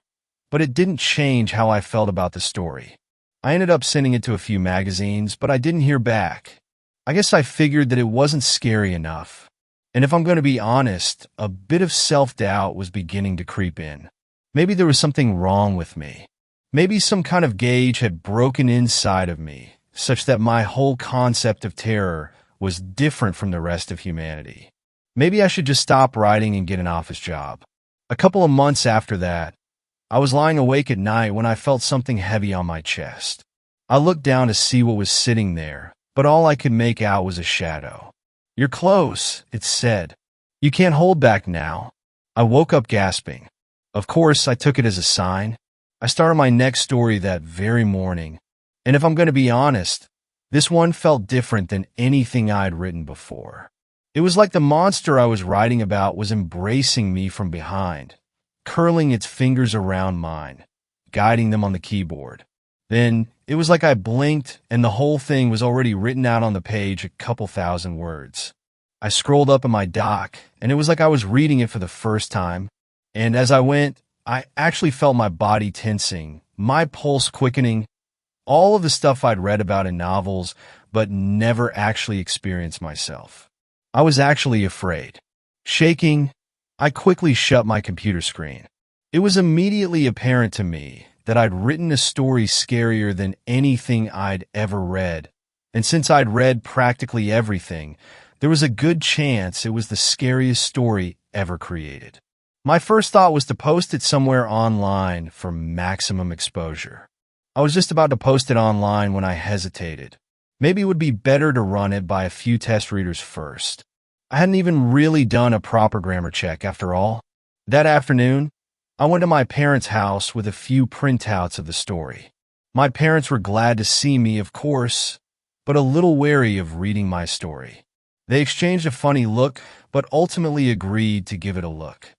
but it didn't change how I felt about the story. I ended up sending it to a few magazines, but I didn't hear back. I guess I figured that it wasn't scary enough. And if I'm going to be honest, a bit of self-doubt was beginning to creep in. Maybe there was something wrong with me. Maybe some kind of gauge had broken inside of me, such that my whole concept of terror was different from the rest of humanity. Maybe I should just stop writing and get an office job. A couple of months after that, I was lying awake at night when I felt something heavy on my chest. I looked down to see what was sitting there, but all I could make out was a shadow. "You're close," it said. "You can't hold back now." I woke up gasping. Of course, I took it as a sign. I started my next story that very morning, and if I'm going to be honest, this one felt different than anything I'd written before. It was like the monster I was writing about was embracing me from behind, curling its fingers around mine, guiding them on the keyboard. Then, it was like I blinked and the whole thing was already written out on the page, a couple thousand words. I scrolled up in my doc, and it was like I was reading it for the first time. And as I went, I actually felt my body tensing, my pulse quickening, all of the stuff I'd read about in novels, but never actually experienced myself. I was actually afraid. Shaking, I quickly shut my computer screen. It was immediately apparent to me that I'd written a story scarier than anything I'd ever read. And since I'd read practically everything, there was a good chance it was the scariest story ever created. My first thought was to post it somewhere online for maximum exposure. I was just about to post it online when I hesitated. Maybe it would be better to run it by a few test readers first. I hadn't even really done a proper grammar check after all. That afternoon, I went to my parents' house with a few printouts of the story. My parents were glad to see me, of course, but a little wary of reading my story. They exchanged a funny look, but ultimately agreed to give it a look.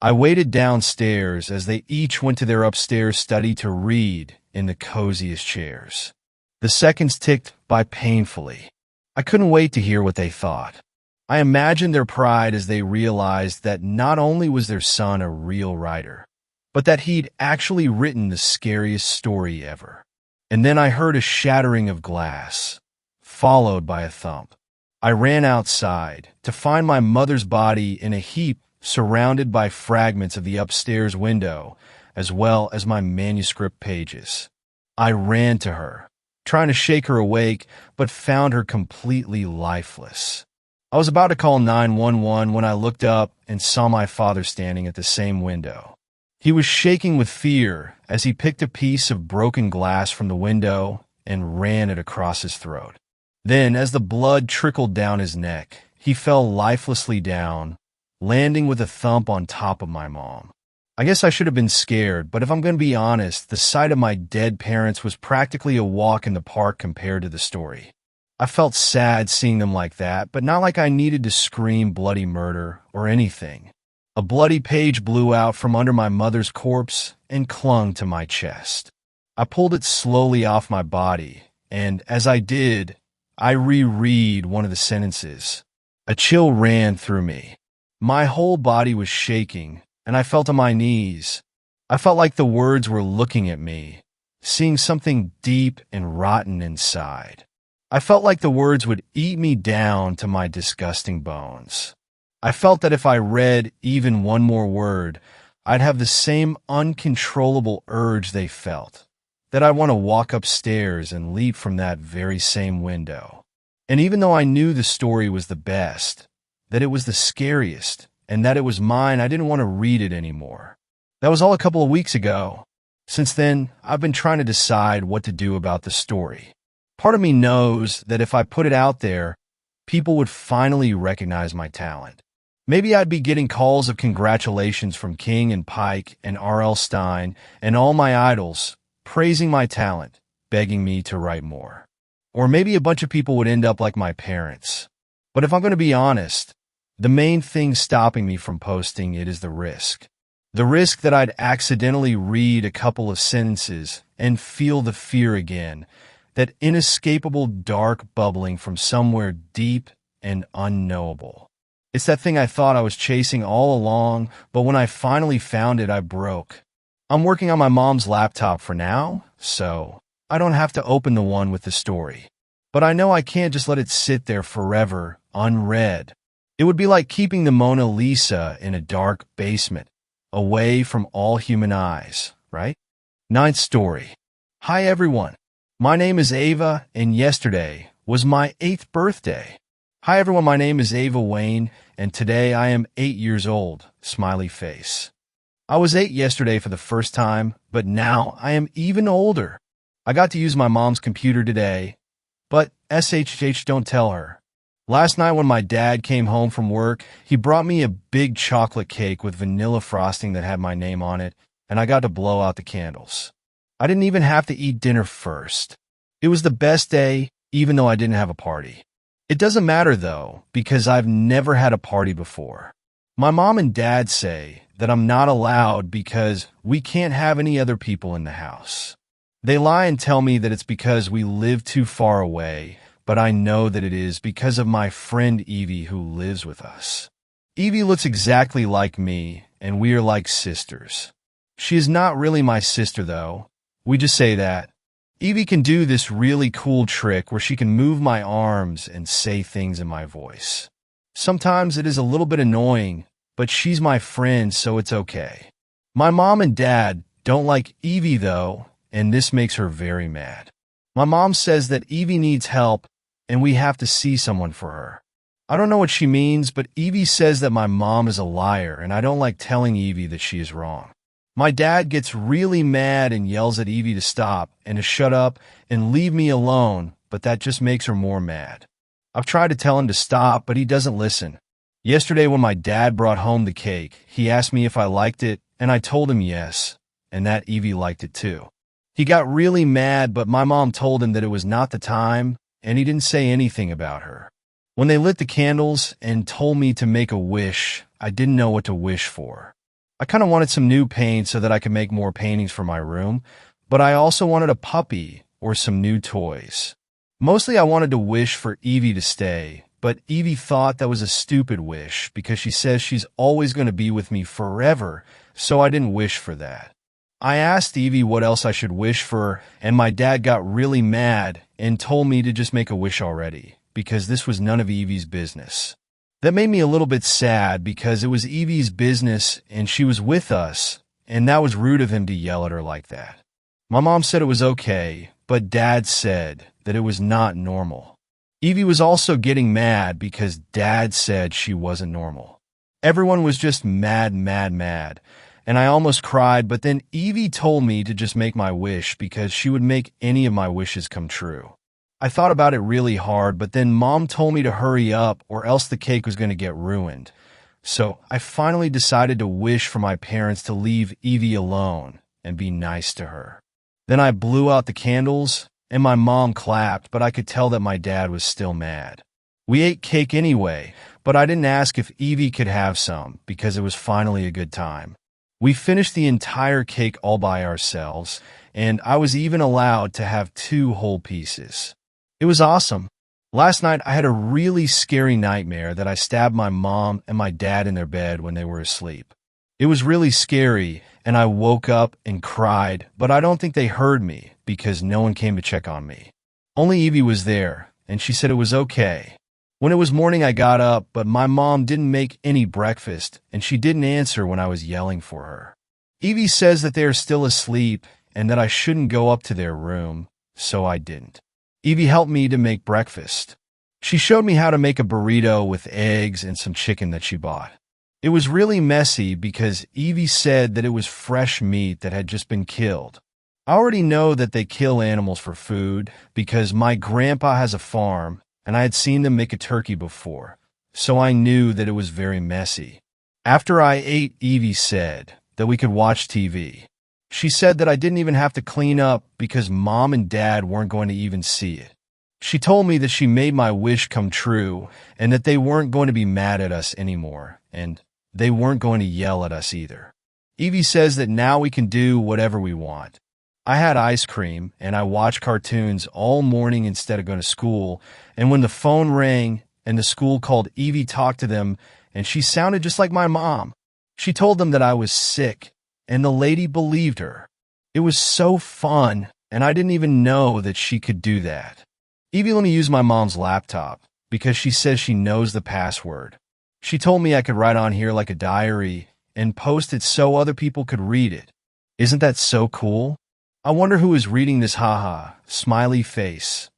I waited downstairs as they each went to their upstairs study to read in the coziest chairs. The seconds ticked by painfully. I couldn't wait to hear what they thought. I imagined their pride as they realized that not only was their son a real writer, but that he'd actually written the scariest story ever. And then I heard a shattering of glass, followed by a thump. I ran outside to find my mother's body in a heap surrounded by fragments of the upstairs window, as well as my manuscript pages. I ran to her, trying to shake her awake, but found her completely lifeless. I was about to call 911 when I looked up and saw my father standing at the same window. He was shaking with fear as he picked a piece of broken glass from the window and ran it across his throat. Then, as the blood trickled down his neck, he fell lifelessly down, landing with a thump on top of my mom. I guess I should have been scared, but if I'm going to be honest, the sight of my dead parents was practically a walk in the park compared to the story. I felt sad seeing them like that, but not like I needed to scream bloody murder or anything. A bloody page blew out from under my mother's corpse and clung to my chest. I pulled it slowly off my body, and as I did, I reread one of the sentences. A chill ran through me. My whole body was shaking, and I felt on my knees. I felt like the words were looking at me, seeing something deep and rotten inside. I felt like the words would eat me down to my disgusting bones. I felt that if I read even one more word, I'd have the same uncontrollable urge they felt, that I'd want to walk upstairs and leap from that very same window. And even though I knew the story was the best, that it was the scariest, and that it was mine, I didn't want to read it anymore. That was all a couple of weeks ago. Since then, I've been trying to decide what to do about the story. Part of me knows that if I put it out there, people would finally recognize my talent. Maybe I'd be getting calls of congratulations from King and Pike and R.L. Stine and all my idols, praising my talent, begging me to write more. Or maybe a bunch of people would end up like my parents. But if I'm going to be honest, the main thing stopping me from posting it is the risk. The risk that I'd accidentally read a couple of sentences and feel the fear again, that inescapable dark bubbling from somewhere deep and unknowable. It's that thing I thought I was chasing all along, but when I finally found it, I broke. I'm working on my mom's laptop for now, so I don't have to open the one with the story. But I know I can't just let it sit there forever, unread. It would be like keeping the Mona Lisa in a dark basement, away from all human eyes, right? Ninth story. Hi everyone. My name is Ava, and yesterday was my 8th birthday. Hi everyone, my name is Ava Wayne, and today I am 8 years old. Smiley face. I was 8 yesterday for the first time, but now I am even older. I got to use my mom's computer today, but SHH don't tell her. Last night when my dad came home from work, he brought me a big chocolate cake with vanilla frosting that had my name on it, and I got to blow out the candles. I didn't even have to eat dinner first. It was the best day, even though I didn't have a party. It doesn't matter though, because I've never had a party before. My mom and dad say that I'm not allowed because we can't have any other people in the house. They lie and tell me that it's because we live too far away, but I know that it is because of my friend Evie who lives with us. Evie looks exactly like me, and we are like sisters. She is not really my sister though. We just say that. Evie can do this really cool trick where she can move my arms and say things in my voice. Sometimes it is a little bit annoying, but she's my friend, so it's okay. My mom and dad don't like Evie though, and this makes her very mad. My mom says that Evie needs help, and we have to see someone for her. I don't know what she means, but Evie says that my mom is a liar, and I don't like telling Evie that she is wrong. My dad gets really mad and yells at Evie to stop and to shut up and leave me alone, but that just makes her more mad. I've tried to tell him to stop, but he doesn't listen. Yesterday when my dad brought home the cake, he asked me if I liked it, and I told him yes, and that Evie liked it too. He got really mad, but my mom told him that it was not the time, and he didn't say anything about her. When they lit the candles and told me to make a wish, I didn't know what to wish for. I kind of wanted some new paint so that I could make more paintings for my room, but I also wanted a puppy or some new toys. Mostly I wanted to wish for Evie to stay, but Evie thought that was a stupid wish because she says she's always going to be with me forever, so I didn't wish for that. I asked Evie what else I should wish for, and my dad got really mad and told me to just make a wish already, because this was none of Evie's business. That made me a little bit sad because it was Evie's business and she was with us, and that was rude of him to yell at her like that. My mom said it was okay, but Dad said that it was not normal. Evie was also getting mad because Dad said she wasn't normal. Everyone was just mad, and I almost cried, but then Evie told me to just make my wish because she would make any of my wishes come true. I thought about it really hard, but then Mom told me to hurry up or else the cake was going to get ruined. So I finally decided to wish for my parents to leave Evie alone and be nice to her. Then I blew out the candles, and my mom clapped, but I could tell that my dad was still mad. We ate cake anyway, but I didn't ask if Evie could have some because it was finally a good time. We finished the entire cake all by ourselves, and I was even allowed to have 2 whole pieces. It was awesome. Last night, I had a really scary nightmare that I stabbed my mom and my dad in their bed when they were asleep. It was really scary, and I woke up and cried, but I don't think they heard me because no one came to check on me. Only Evie was there, and she said it was okay. When it was morning, I got up, but my mom didn't make any breakfast, and she didn't answer when I was yelling for her. Evie says that they are still asleep and that I shouldn't go up to their room, so I didn't. Evie helped me to make breakfast. She showed me how to make a burrito with eggs and some chicken that she bought. It was really messy because Evie said that it was fresh meat that had just been killed. I already know that they kill animals for food because my grandpa has a farm and I had seen them make a turkey before, so I knew that it was very messy. After I ate, Evie said that we could watch TV. She said that I didn't even have to clean up because Mom and Dad weren't going to even see it. She told me that she made my wish come true and that they weren't going to be mad at us anymore, and they weren't going to yell at us either. Evie says that now we can do whatever we want. I had ice cream and I watched cartoons all morning instead of going to school, and when the phone rang and the school called, Evie talked to them and she sounded just like my mom. She told them that I was sick, and the lady believed her. It was so fun, and I didn't even know that she could do that. Evie let me use my mom's laptop because she says she knows the password. She told me I could write on here like a diary and post it so other people could read it. Isn't that so cool? I wonder who is reading this, haha, smiley face.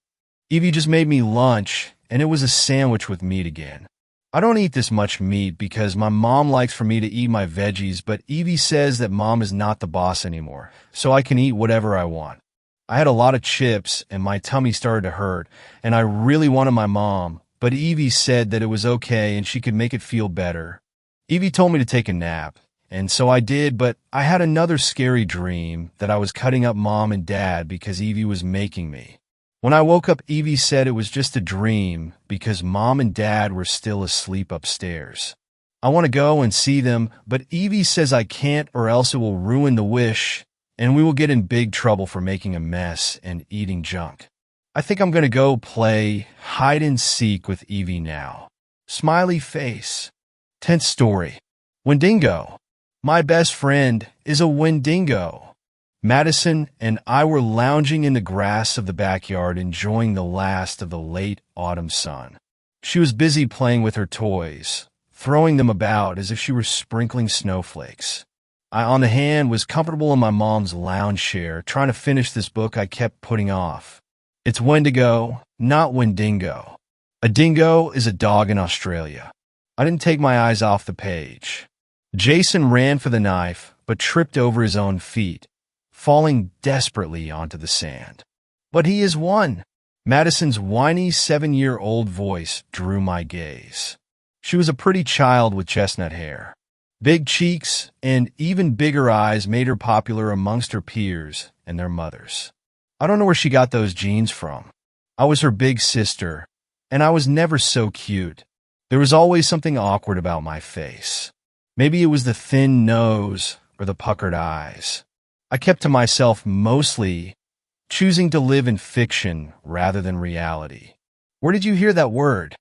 Evie just made me lunch, and it was a sandwich with meat again. I don't eat this much meat because my mom likes for me to eat my veggies, but Evie says that mom is not the boss anymore, so I can eat whatever I want. I had a lot of chips and my tummy started to hurt, and I really wanted my mom, but Evie said that it was okay and she could make it feel better. Evie told me to take a nap, and so I did, but I had another scary dream that I was cutting up mom and dad because Evie was making me. When I woke up, Evie said it was just a dream because mom and dad were still asleep upstairs. I want to go and see them, but Evie says I can't or else it will ruin the wish, and we will get in big trouble for making a mess and eating junk. I think I'm going to go play hide and seek with Evie now. Smiley face. 10th story. Wendigo. My best friend is a Wendigo. Madison and I were lounging in the grass of the backyard enjoying the last of the late autumn sun. She was busy playing with her toys, throwing them about as if she were sprinkling snowflakes. I, on the hand, was comfortable in my mom's lounge chair, trying to finish this book I kept putting off. It's Wendigo, not Wendigo. A dingo is a dog in Australia. I didn't take my eyes off the page. Jason ran for the knife, but tripped over his own feet, falling desperately onto the sand. But he is one. Madison's whiny 7-year-old voice drew my gaze. She was a pretty child with chestnut hair. Big cheeks and even bigger eyes made her popular amongst her peers and their mothers. I don't know where she got those genes from. I was her big sister, and I was never so cute. There was always something awkward about my face. Maybe it was the thin nose or the puckered eyes. I kept to myself mostly, choosing to live in fiction rather than reality. Where did you hear that word?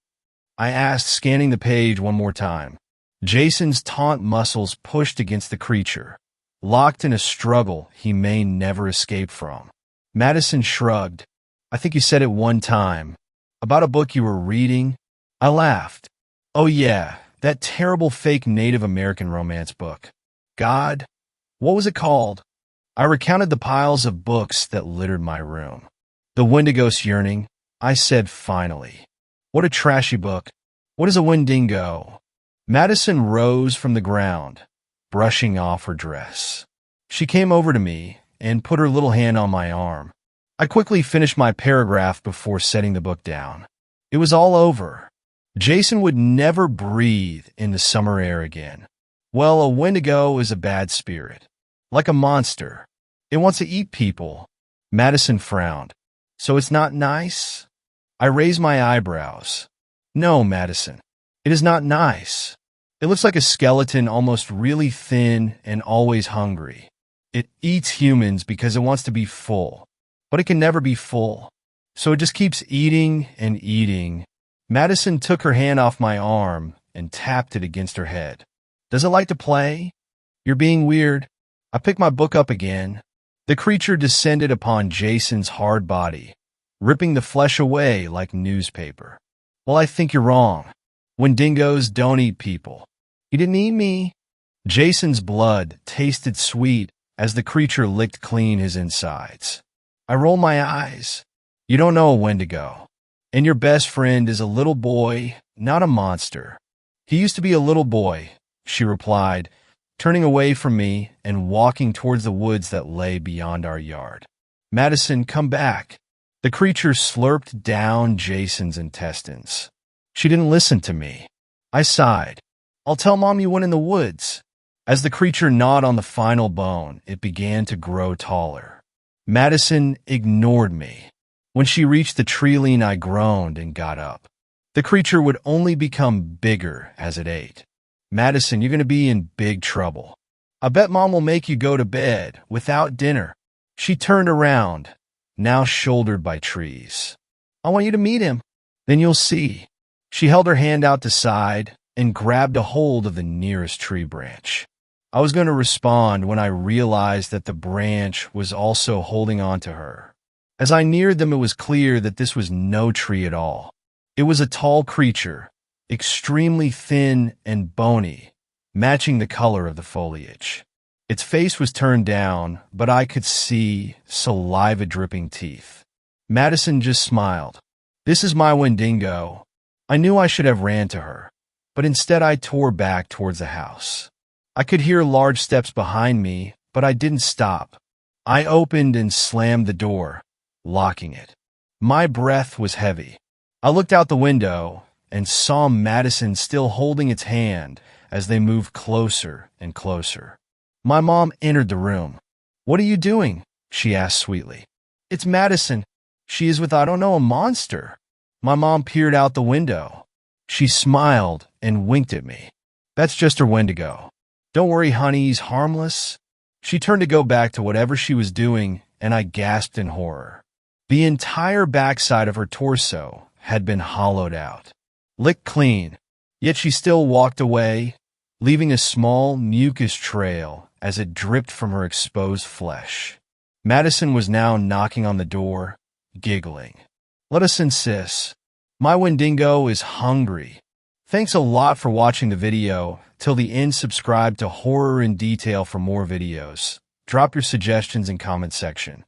I asked, scanning the page one more time. Jason's taut muscles pushed against the creature, locked in a struggle he may never escape from. Madison shrugged. I think you said it one time. About a book you were reading? I laughed. Oh yeah, that terrible fake Native American romance book. God, what was it called? I recounted the piles of books that littered my room. The Wendigo's Yearning, I said finally. What a trashy book. What is a Wendigo? Madison rose from the ground, brushing off her dress. She came over to me and put her little hand on my arm. I quickly finished my paragraph before setting the book down. It was all over. Jason would never breathe in the summer air again. Well, a Wendigo is a bad spirit. Like a monster. It wants to eat people. Madison frowned. So it's not nice? I raised my eyebrows. No, Madison. It is not nice. It looks like a skeleton, almost really thin and always hungry. It eats humans because it wants to be full. But it can never be full. So it just keeps eating and eating. Madison took her hand off my arm and tapped it against her head. Does it like to play? You're being weird. I picked my book up again. The creature descended upon Jason's hard body, ripping the flesh away like newspaper. Well, I think you're wrong. Wendigos don't eat people. He didn't eat me. Jason's blood tasted sweet as the creature licked clean his insides. I rolled my eyes. You don't know a Wendigo. And your best friend is a little boy, not a monster. He used to be a little boy, she replied, turning away from me and walking towards the woods that lay beyond our yard. Madison, come back. The creature slurped down Jason's intestines. She didn't listen to me. I sighed. I'll tell Mom you went in the woods. As the creature gnawed on the final bone, it began to grow taller. Madison ignored me. When she reached the tree-line, I groaned and got up. The creature would only become bigger as it ate. Madison, you're going to be in big trouble. I bet Mom will make you go to bed without dinner. She turned around, now shouldered by trees. I want you to meet him. Then you'll see. She held her hand out to side and grabbed a hold of the nearest tree branch. I was going to respond when I realized that the branch was also holding on to her. As I neared them, it was clear that this was no tree at all. It was a tall creature, extremely thin and bony, matching the color of the foliage. Its face was turned down, but I could see saliva-dripping teeth. Madison just smiled. This is my Wendigo, I knew I should have ran to her, but instead I tore back towards the house. I could hear large steps behind me, but I didn't stop. I opened and slammed the door, locking it. My breath was heavy. I looked out the window and saw Madison still holding its hand as they moved closer and closer. My mom entered the room. "What are you doing?" she asked sweetly. "It's Madison. She is with, I don't know, a monster." My mom peered out the window. She smiled and winked at me. "That's just her Wendigo. Don't worry, honey, he's harmless." She turned to go back to whatever she was doing, and I gasped in horror. The entire backside of her torso had been hollowed out, licked clean, yet she still walked away, leaving a small mucus trail as it dripped from her exposed flesh. Madison was now knocking on the door, giggling. "Let us insist. My Wendigo is hungry." Thanks a lot for watching the video. Till the end, subscribe to Horror in Detail for more videos. Drop your suggestions in comment section.